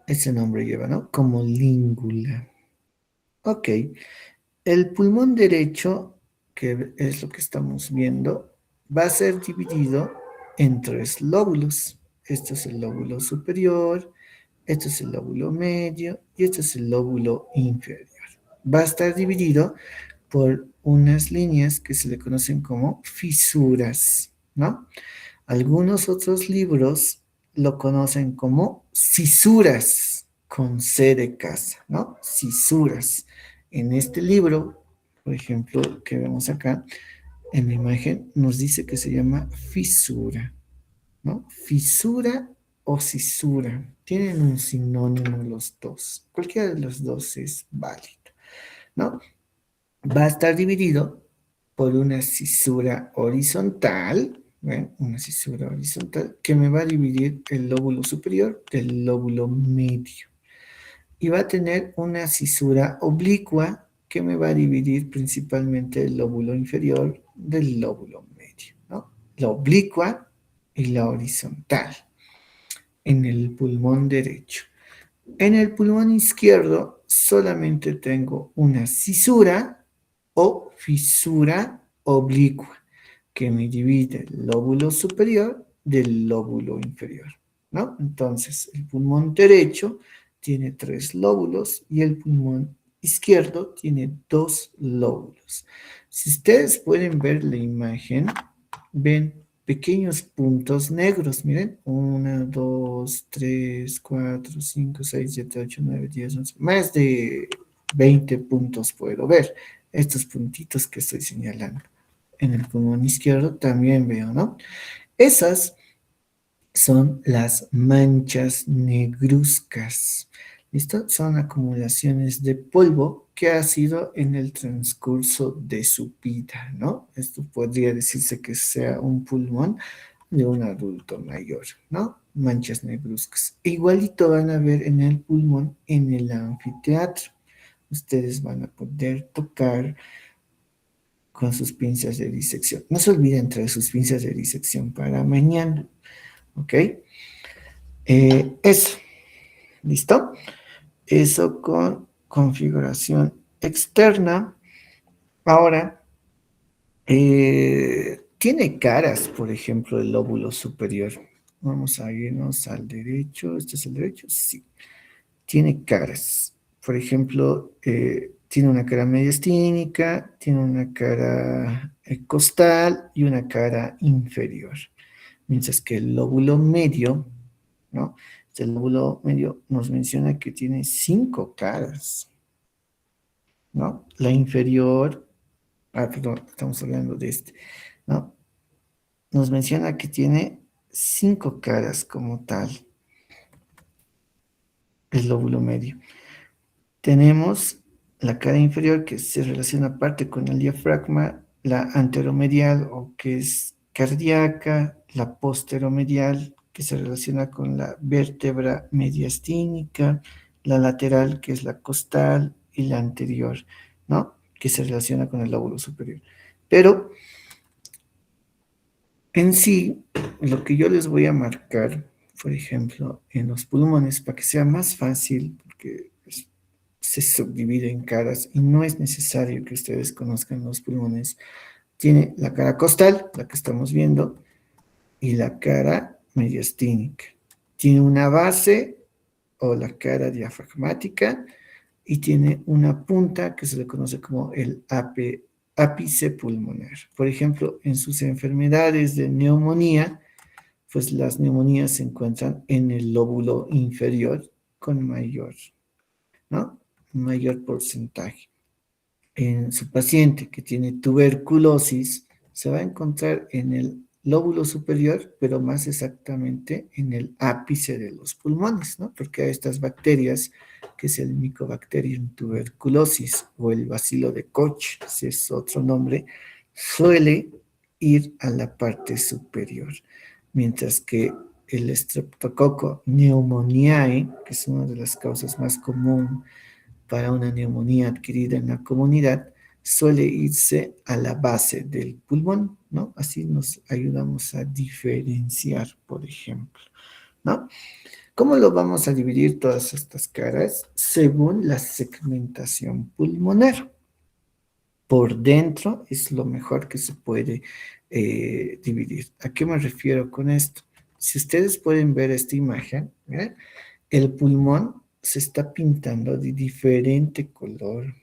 Ese nombre lleva, ¿no? Como língula. Ok. El pulmón derecho, que es lo que estamos viendo, va a ser dividido en 3 lóbulos. Este es el lóbulo superior, este es el lóbulo medio y este es el lóbulo inferior. Va a estar dividido por unas líneas que se le conocen como fisuras, ¿no? Algunos otros libros lo conocen como cisuras, con C de casa, ¿no? Cisuras. En este libro, por ejemplo, que vemos acá, en la imagen, nos dice que se llama fisura, ¿no? Fisura o cisura. Tienen un sinónimo los dos. Cualquiera de los dos es válido, ¿no? Va a estar dividido por una cisura horizontal, ¿ven? Una cisura horizontal que me va a dividir el lóbulo superior del lóbulo medio. Y va a tener una cisura oblicua que me va a dividir principalmente el lóbulo inferior del lóbulo medio, ¿no? La oblicua y la horizontal en el pulmón derecho. En el pulmón izquierdo solamente tengo una cisura o fisura oblicua que me divide el lóbulo superior del lóbulo inferior, ¿no? Entonces, el pulmón derecho tiene 3 lóbulos y el pulmón izquierdo tiene 2 lóbulos. Si ustedes pueden ver la imagen, ven pequeños puntos negros, miren, 1, 2, 3, 4, 5, 6, 7, 8, 9, 10, 11, más de 20 puntos puedo ver, estos puntitos que estoy señalando. En el pulmón izquierdo también veo, ¿no? Esas son las manchas negruzcas. ¿Listo? Son acumulaciones de polvo que ha sido en el transcurso de su vida, ¿no? Esto podría decirse que sea un pulmón de un adulto mayor, ¿no? Manchas negruzcas. Igualito van a ver en el pulmón en el anfiteatro. Ustedes van a poder tocar con sus pinzas de disección. No se olviden traer sus pinzas de disección para mañana, ¿ok? Eso, ¿listo? Eso con configuración externa. Ahora, tiene caras, por ejemplo, el lóbulo superior. Vamos a irnos al derecho. ¿Este es el derecho? Sí. Tiene caras. Por ejemplo, tiene una cara mediastínica, tiene una cara costal y una cara inferior. Mientras que el lóbulo medio, ¿no? El lóbulo medio nos menciona que tiene 5 caras, ¿no? La inferior, perdón, estamos hablando de este, ¿no? Nos menciona que tiene 5 caras como tal, el lóbulo medio. Tenemos la cara inferior que se relaciona aparte con el diafragma, la anteromedial o que es cardíaca, la posteromedial que se relaciona con la vértebra mediastínica, la lateral que es la costal y la anterior, ¿no? Que se relaciona con el lóbulo superior. Pero en sí, lo que yo les voy a marcar, por ejemplo, en los pulmones, para que sea más fácil, porque se subdivide en caras y no es necesario que ustedes conozcan los pulmones. Tiene la cara costal, la que estamos viendo, y la cara mediastínica. Tiene una base o la cara diafragmática y tiene una punta que se le conoce como el ápice pulmonar. Por ejemplo, en sus enfermedades de neumonía, pues las neumonías se encuentran en el lóbulo inferior con mayor, ¿no? Mayor porcentaje. En su paciente que tiene tuberculosis, se va a encontrar en el lóbulo superior, pero más exactamente en el ápice de los pulmones, ¿no? Porque a estas bacterias, que es el Mycobacterium tuberculosis o el bacilo de Koch, ese es otro nombre, suele ir a la parte superior, mientras que el Streptococcus pneumoniae, que es una de las causas más comunes para una neumonía adquirida en la comunidad, suele irse a la base del pulmón, ¿no? Así nos ayudamos a diferenciar, por ejemplo, ¿no? ¿Cómo lo vamos a dividir todas estas caras? Según la segmentación pulmonar. Por dentro es lo mejor que se puede dividir. ¿A qué me refiero con esto? Si ustedes pueden ver esta imagen, ¿eh? El pulmón se está pintando de diferente color,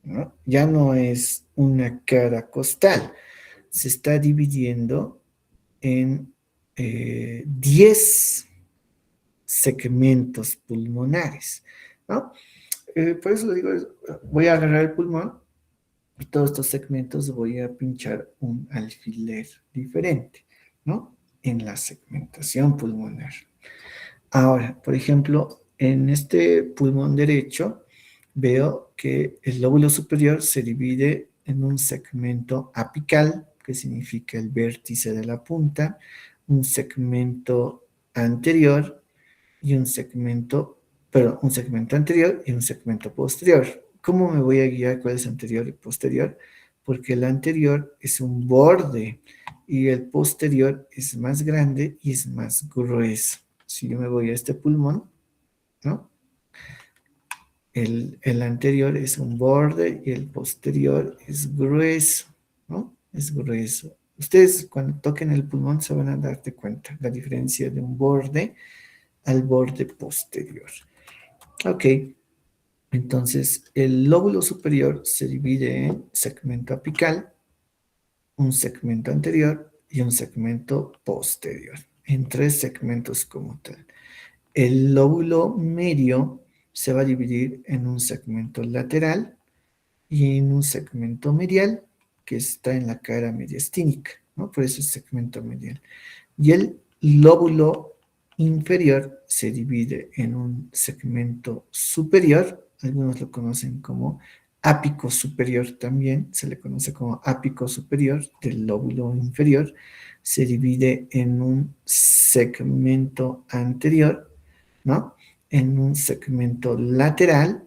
¿no? Ya no es una cara costal, se está dividiendo en 10 segmentos pulmonares, ¿no? Por eso digo, voy a agarrar el pulmón y todos estos segmentos voy a pinchar un alfiler diferente, ¿no? En la segmentación pulmonar. Ahora, por ejemplo, en este pulmón derecho veo que el lóbulo superior se divide en un segmento apical, que significa el vértice de la punta, un segmento anterior y un segmento, perdón, un segmento anterior y un segmento posterior. ¿Cómo me voy a guiar cuál es anterior y posterior? Porque el anterior es un borde y el posterior es más grande y es más grueso. Si yo me voy a este pulmón, ¿no? El anterior es un borde y el posterior es grueso, ¿no? Es grueso. Ustedes cuando toquen el pulmón se van a darte cuenta la diferencia de un borde al borde posterior. Ok, entonces el lóbulo superior se divide en segmento apical, un segmento anterior y un segmento posterior, en 3 segmentos como tal. El lóbulo medio se va a dividir en un segmento lateral y en un segmento medial que está en la cara mediastínica, ¿no? Por eso es segmento medial. Y el lóbulo inferior se divide en un segmento superior, algunos lo conocen como ápico superior también, se le conoce como ápico superior del lóbulo inferior, se divide en un segmento anterior, ¿no? En un segmento lateral,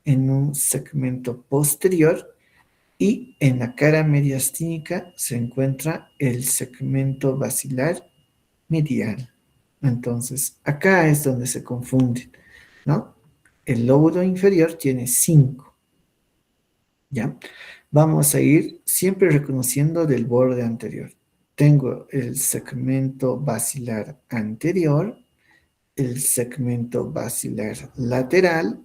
en un segmento posterior y en la cara mediastínica se encuentra el segmento basilar medial. Entonces, acá es donde se confunden. ¿no? El lóbulo inferior tiene 5, ¿ya? Vamos a ir siempre reconociendo del borde anterior. Tengo el segmento basilar anterior, el segmento basilar lateral,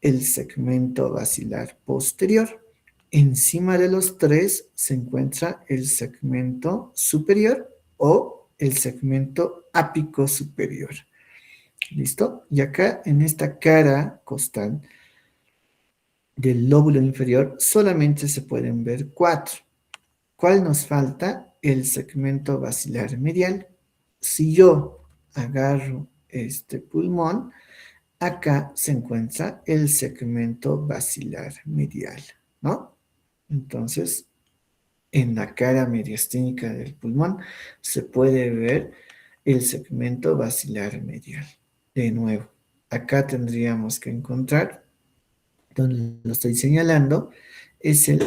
el segmento basilar posterior. Encima de los tres se encuentra el segmento superior o el segmento ápico superior. ¿Listo? Y acá en esta cara costal del lóbulo inferior solamente se pueden ver 4. ¿Cuál nos falta? El segmento basilar medial. Si yo agarro este pulmón, acá se encuentra el segmento basilar medial, ¿no? Entonces, en la cara mediastínica del pulmón se puede ver el segmento basilar medial. De nuevo, acá tendríamos que encontrar, donde lo estoy señalando, es el,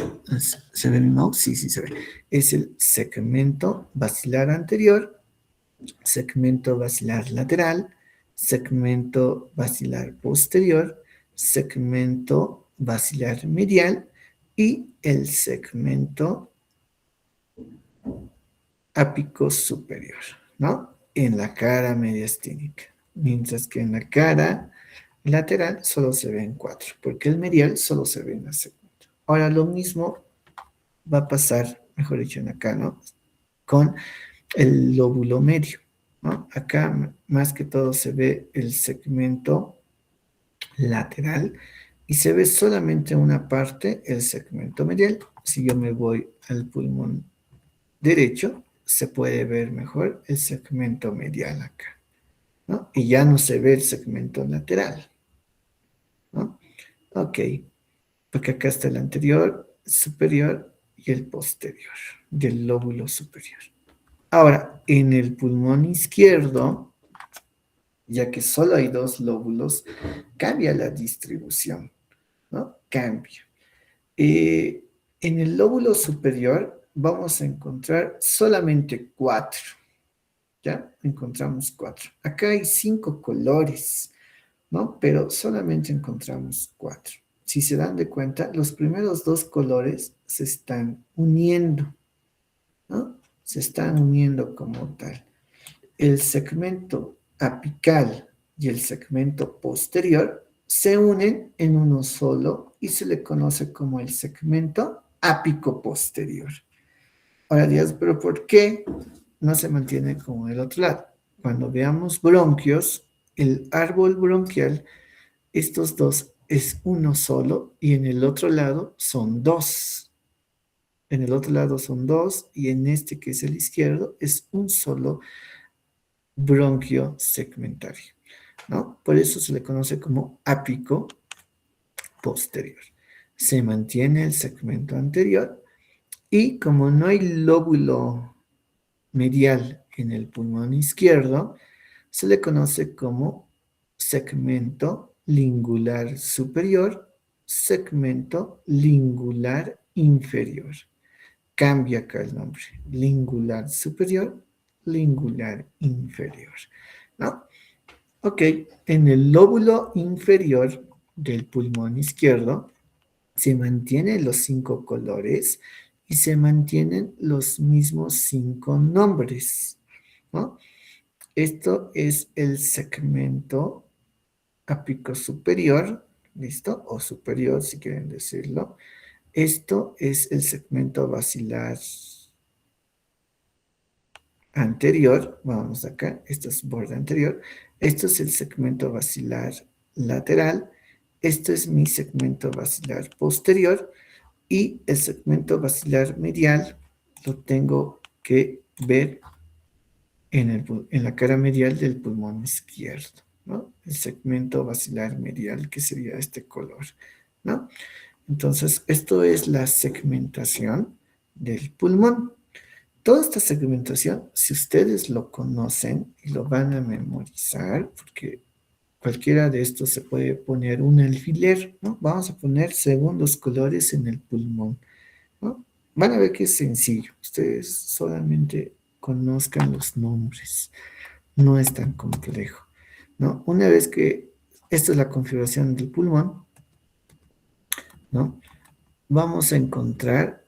¿se ve el mouse? Sí, sí se ve. Es el segmento basilar anterior, segmento basilar lateral, segmento basilar posterior, segmento basilar medial y el segmento ápico superior, ¿no? En la cara mediastínica. Mientras que en la cara lateral solo se ven 4, porque el medial solo se ve en la segunda. Ahora lo mismo va a pasar, mejor dicho, en acá, ¿no? Con el lóbulo medio, ¿no? Acá más que todo se ve el segmento lateral y se ve solamente una parte, el segmento medial. Si yo me voy al pulmón derecho, se puede ver mejor el segmento medial acá, ¿no? Y ya no se ve el segmento lateral, ¿no? Ok, porque acá está el anterior, superior y el posterior del lóbulo superior. Ahora, en el pulmón izquierdo, ya que solo hay 2 lóbulos, cambia la distribución, ¿no? Cambia. En el lóbulo superior vamos a encontrar solamente 4, ¿ya? Encontramos 4. Acá hay 5 colores, ¿no? Pero solamente encontramos 4. Si se dan de cuenta, los primeros 2 colores se están uniendo, ¿no? Se están uniendo como tal. El segmento apical y el segmento posterior se unen en uno solo y se le conoce como el segmento ápico posterior. Ahora dirás, pero ¿por qué no se mantiene como el otro lado? Cuando veamos bronquios, el árbol bronquial, estos dos es uno solo y en el otro lado son 2. En el otro lado son 2 y en este que es el izquierdo es un solo bronquio segmentario, ¿no? Por eso se le conoce como ápico posterior. Se mantiene el segmento anterior y como no hay lóbulo medial en el pulmón izquierdo, se le conoce como segmento lingular superior, segmento lingular inferior. Cambia acá el nombre. Lingular superior, lingular inferior, ¿no? Ok, en el lóbulo inferior del pulmón izquierdo se mantienen los 5 colores y se mantienen los mismos 5 nombres, ¿no? Esto es el segmento ápico superior, ¿listo? O superior, si quieren decirlo. Esto es el segmento basilar anterior, vamos acá, esto es borde anterior, esto es el segmento basilar lateral, esto es mi segmento basilar posterior y el segmento basilar medial lo tengo que ver en la cara medial del pulmón izquierdo, ¿no? El segmento basilar medial que sería este color, ¿no? Entonces, esto es la segmentación del pulmón. Toda esta segmentación, si ustedes lo conocen y lo van a memorizar, porque cualquiera de estos se puede poner un alfiler, ¿no? Vamos a poner segundos colores en el pulmón, ¿no? Van a ver que es sencillo. Ustedes solamente conozcan los nombres. No es tan complejo, ¿no? Una vez que Esta es la configuración del pulmón, ¿no? Vamos a encontrar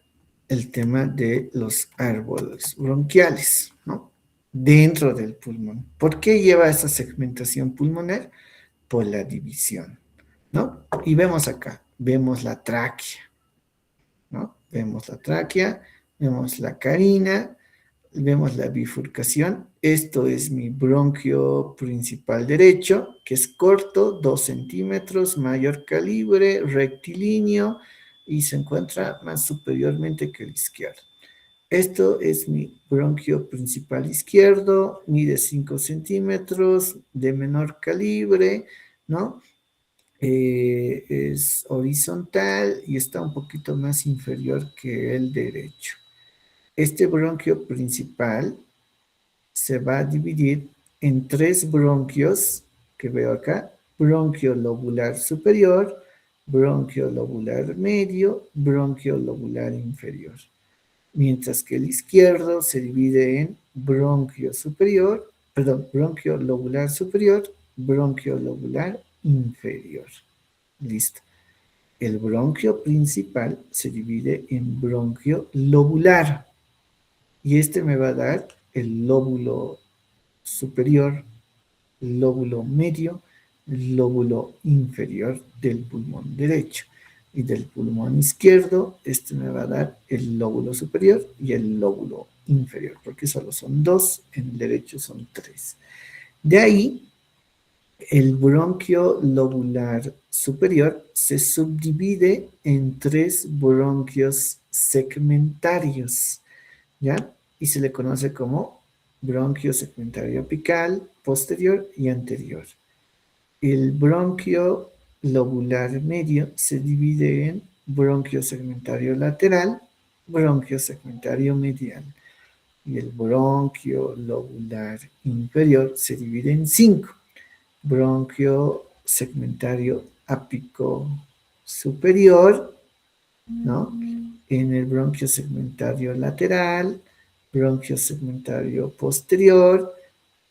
el tema de los árboles bronquiales, ¿no? Dentro del pulmón. ¿Por qué lleva esa segmentación pulmonar? Por la división, ¿no? Y vemos acá, vemos la tráquea, ¿no? Vemos la tráquea, vemos la carina, vemos la bifurcación. Esto es mi bronquio principal derecho, que es corto, 2 centímetros, mayor calibre, rectilíneo y se encuentra más superiormente que el izquierdo. Esto es mi bronquio principal izquierdo, mide 5 centímetros, de menor calibre, ¿no? Es horizontal y está un poquito más inferior que el derecho. Este bronquio principal se va a dividir en 3 bronquios que veo acá: bronquio lobular superior, bronquio lobular medio, bronquio lobular inferior. Mientras que el izquierdo se divide en bronquio superior, perdón, bronquio lobular superior, bronquio lobular inferior. Listo. El bronquio principal se divide en bronquio lobular y este me va a dar el lóbulo superior, lóbulo medio, lóbulo inferior del pulmón derecho. Y del pulmón izquierdo, este me va a dar el lóbulo superior y el lóbulo inferior, porque solo son 2, en el derecho son 3. De ahí, el bronquio lobular superior se subdivide en 3 bronquios segmentarios, ¿ya? Y se le conoce como bronquio segmentario apical, posterior y anterior. El bronquio lobular medio se divide en bronquio segmentario lateral, bronquio segmentario medial. Y el bronquio lobular inferior se divide en 5: bronquio segmentario ápico superior, ¿no? En el bronquio segmentario lateral, bronquio segmentario posterior,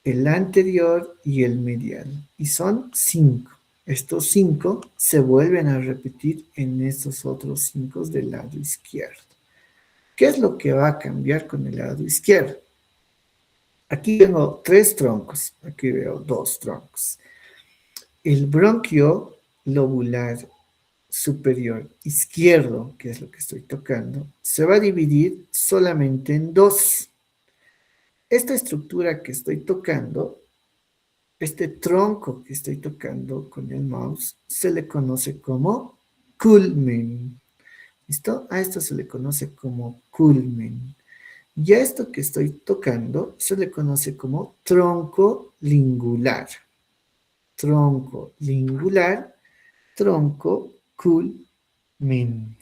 el anterior y el medial. Y son 5. Estos 5 se vuelven a repetir en estos otros 5 del lado izquierdo. ¿Qué es lo que va a cambiar con el lado izquierdo? Aquí tengo 3 troncos, aquí veo 2 troncos. El bronquio lobular superior izquierdo, que es lo que estoy tocando, se va a dividir solamente en 2. Esta estructura que estoy tocando, este tronco que estoy tocando con el mouse, se le conoce como culmen. ¿Listo? A esto se le conoce como culmen. Y a esto que estoy tocando se le conoce como tronco lingular. Tronco lingular, tronco culmen.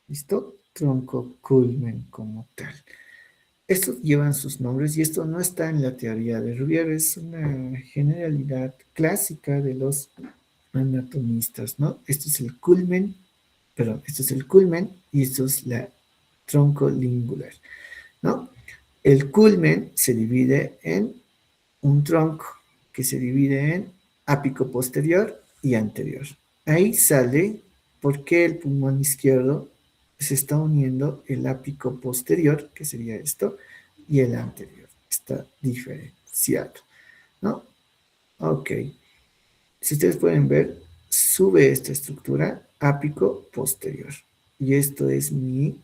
¿Listo? Tronco culmen como tal. Estos llevan sus nombres y esto no está en la teoría de Rubier, es una generalidad clásica de los anatomistas, ¿no? Esto es el culmen, perdón, esto es el culmen y esto es la tronco lingular, ¿no? El culmen se divide en un tronco que se divide en ápico posterior y anterior. Ahí sale por qué el pulmón izquierdo se está uniendo el ápico posterior, que sería esto, y el anterior. Está diferenciado, ¿no? Ok. Si ustedes pueden ver, sube esta estructura ápico posterior. Y esto es mi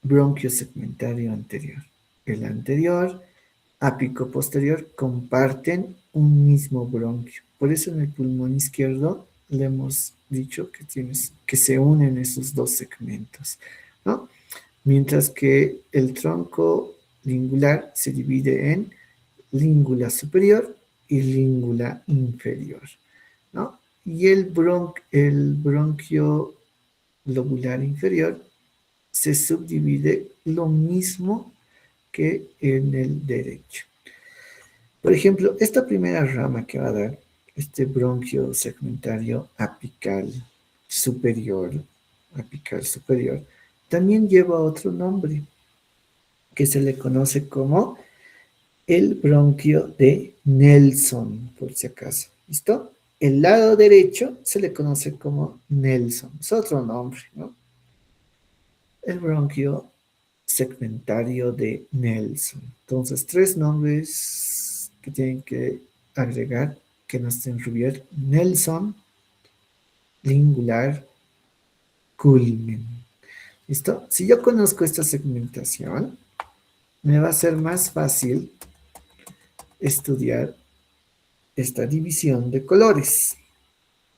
bronquio segmentario anterior. El anterior, ápico posterior, comparten un mismo bronquio. Por eso en el pulmón izquierdo le hemos dicho que se unen esos 2 segmentos, ¿no? Mientras que el tronco lingular se divide en língula superior y língula inferior, ¿no? Y el bronquio lobular inferior se subdivide lo mismo que en el derecho. Por ejemplo, esta primera rama que va a dar, este bronquio segmentario apical superior, también lleva otro nombre que se le conoce como el bronquio de Nelson, por si acaso. ¿Listo? el lado derecho se le conoce como Nelson, es otro nombre, ¿no? El bronquio segmentario de Nelson. Entonces, tres nombres que tienen que agregar que nos hacen Rubier: Nelson, lingular, culmen. ¿Listo? Si yo conozco esta segmentación, me va a ser más fácil estudiar esta división de colores,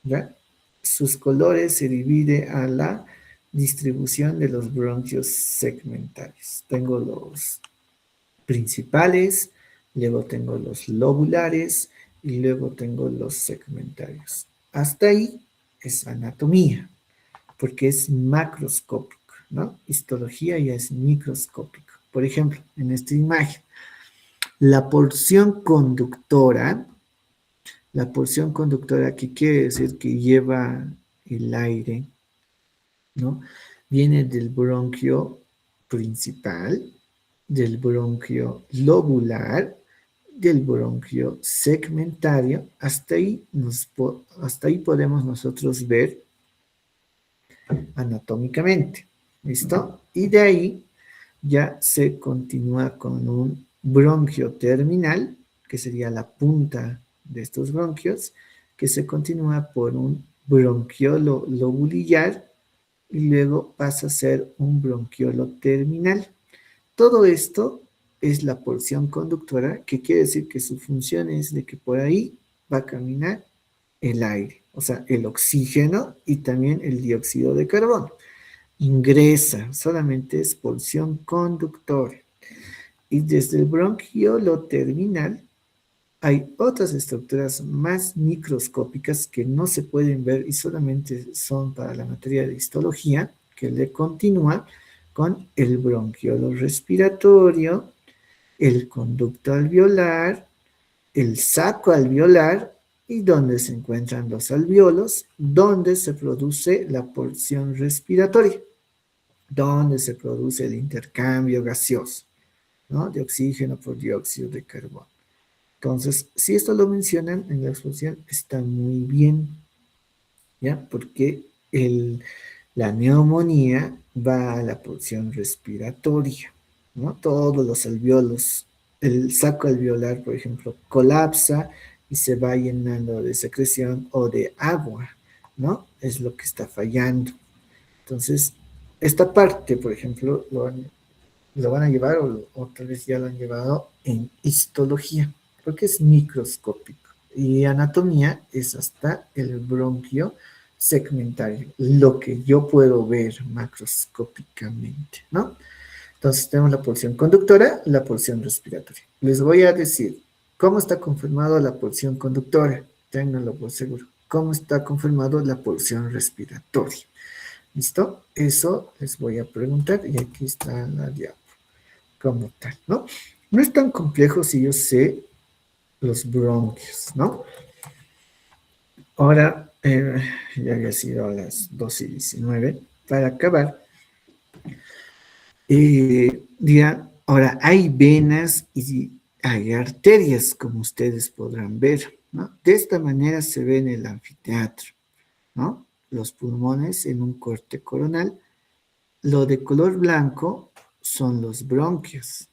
¿ya? Sus colores se divide a la distribución de los bronquios segmentarios. Tengo los principales, luego tengo los lobulares y luego tengo los segmentarios. Hasta ahí es anatomía, porque es macroscópico, ¿no? Histología ya es microscópico. Por ejemplo, en esta imagen, la porción conductora, que quiere decir que lleva el aire, ¿no? Viene del bronquio principal, del bronquio lobular, del bronquio segmentario. Hasta ahí podemos nosotros ver anatómicamente. ¿Listo? Y de ahí ya se continúa con un bronquio terminal, que sería la punta de estos bronquios, que se continúa por un bronquiolo lobulillar y luego pasa a ser un bronquiolo terminal. Todo esto es la porción conductora, que quiere decir que su función es de que por ahí va a caminar el aire, o sea, el oxígeno y también el dióxido de carbono. Ingresa, solamente es porción conductora. Y desde el bronquiolo terminal hay otras estructuras más microscópicas que no se pueden ver y solamente son para la materia de histología, que le continúa con el bronquiolo respiratorio, el conducto alveolar, el saco alveolar y donde se encuentran los alveolos, donde se produce la porción respiratoria, donde se produce el intercambio gaseoso, ¿no? De oxígeno por dióxido de carbono. Entonces, si esto lo mencionan en la exposición, está muy bien, ¿ya? Porque la neumonía va a la porción respiratoria, ¿no? Todos los alveolos, el saco alveolar, por ejemplo, colapsa y se va llenando de secreción o de agua, ¿no? Es lo que está fallando. Entonces, esta parte, por ejemplo, lo van a llevar o tal vez ya lo han llevado en histología, porque es microscópico. Y anatomía es hasta el bronquio segmentario, lo que yo puedo ver macroscópicamente, ¿no? Entonces tenemos la porción conductora, la porción respiratoria. Les voy a decir cómo está conformado la porción conductora, ténganlo por seguro. ¿Cómo está conformado la porción respiratoria? ¿Listo? Eso les voy a preguntar y aquí está la diapositiva como tal, ¿no? No es tan complejo si yo sé los bronquios, ¿no? Ahora, ya había sido a las 2:19, para acabar, dirán, ahora hay venas y hay arterias, como ustedes podrán ver, ¿no? De esta manera se ve en el anfiteatro, ¿no? Los pulmones en un corte coronal. Lo de color blanco son los bronquios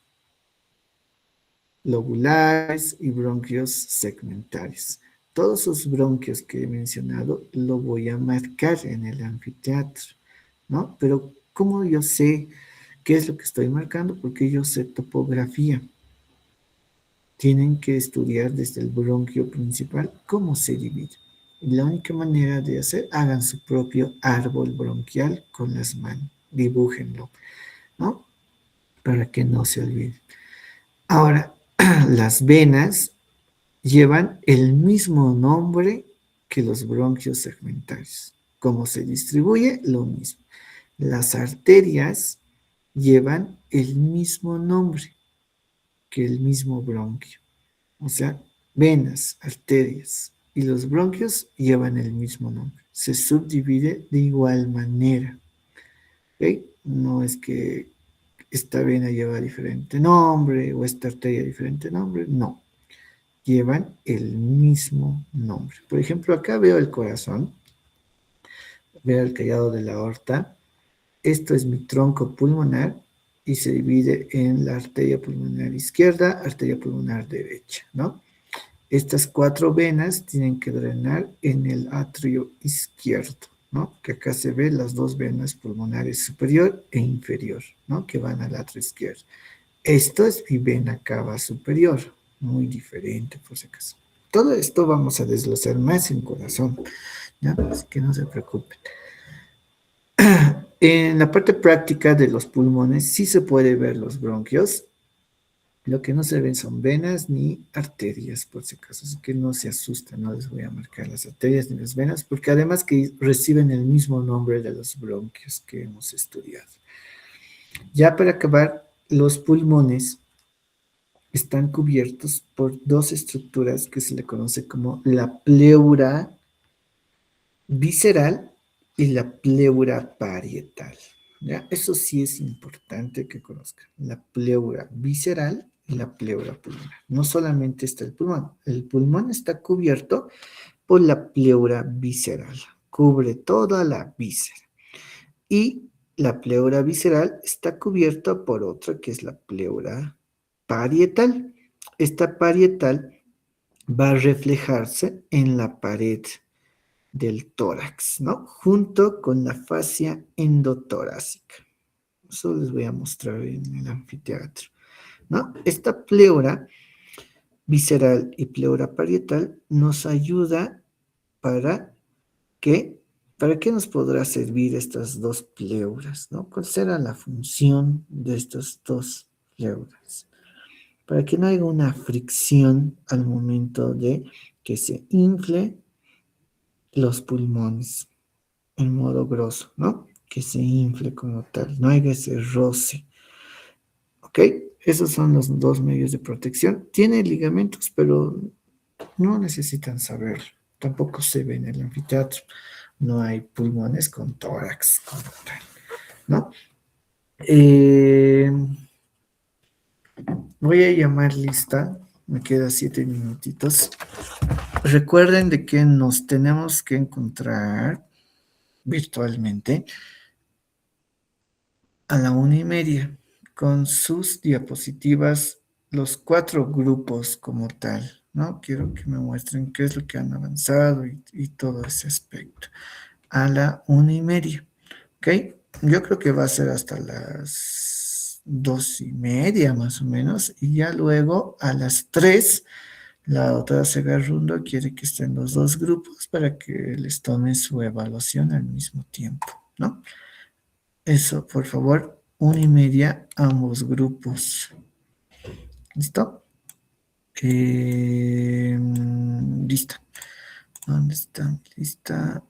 lobulares y bronquios segmentarios. Todos esos bronquios que he mencionado lo voy a marcar en el anfiteatro, ¿no? Pero ¿cómo yo sé qué es lo que estoy marcando? Porque yo sé topografía. Tienen que estudiar desde el bronquio principal cómo se divide. Y la única manera de hacer, hagan su propio árbol bronquial con las manos, dibújenlo, ¿no? Para que no se olviden. Ahora, las venas llevan el mismo nombre que los bronquios segmentarios. ¿Cómo se distribuye? Lo mismo. Las arterias llevan el mismo nombre que el mismo bronquio. O sea, venas, arterias y los bronquios llevan el mismo nombre. Se subdivide de igual manera. ¿Ok? No es que esta vena lleva diferente nombre o esta arteria diferente nombre, no. llevan el mismo nombre. Por ejemplo, acá veo el corazón, veo el callado de la aorta. Esto es mi tronco pulmonar y se divide en la arteria pulmonar izquierda, arteria pulmonar derecha, ¿no? Estas cuatro venas tienen que drenar en el atrio izquierdo, ¿no? Que acá se ven las dos venas pulmonares superior e inferior, ¿no? Que van al atrio izquierdo. Esto es mi vena cava superior, muy diferente por si acaso. Todo esto vamos a desglosar más en corazón, ¿ya? Así que no se preocupen. En la parte práctica de los pulmones sí se puede ver los bronquios. Lo que no se ven son venas ni arterias, por si acaso. Así que no se asusten, no les voy a marcar las arterias ni las venas, porque además que reciben el mismo nombre de los bronquios que hemos estudiado. Ya para acabar, los pulmones están cubiertos por dos estructuras que se le conoce como la pleura visceral y la pleura parietal. ¿Ya? Eso sí es importante que conozcan. La pleura visceral y la pleura pulmonar. No solamente está el pulmón está cubierto por la pleura visceral. Cubre toda la víscera. Y la pleura visceral está cubierta por otra que es la pleura parietal. Esta parietal va a reflejarse en la pared del tórax, ¿no? Junto con la fascia endotorácica. Eso les voy a mostrar en el anfiteatro, ¿no? Esta pleura visceral y pleura parietal nos ayuda para que, ¿para qué nos podrá servir estas dos pleuras, ¿no? ¿Cuál será la función de estas dos pleuras? Para que no haya una fricción al momento de que se infle los pulmones en modo grosso, ¿no? Que se infle como tal, no haya ese roce, ¿ok? Esos son los dos medios de protección. Tiene ligamentos, pero no necesitan saberlo. Tampoco se ve en el anfiteatro. No hay pulmones con tórax como tal, ¿no? Voy a llamar lista. Me quedan 7 minutitos. Recuerden de que nos tenemos que encontrar virtualmente a la 1:30 con sus diapositivas, los 4 grupos como tal, ¿no? Quiero que me muestren qué es lo que han avanzado y todo ese aspecto. A la 1:30, ¿ok? Yo creo que va a ser hasta las 2:30 más o menos, y ya luego a las 3 la doctora Segarrundo quiere que estén los dos grupos para que les tome su evaluación al mismo tiempo, ¿no? Eso, por favor, 1:30 ambos grupos. ¿Listo? Listo. ¿Dónde está? Lista.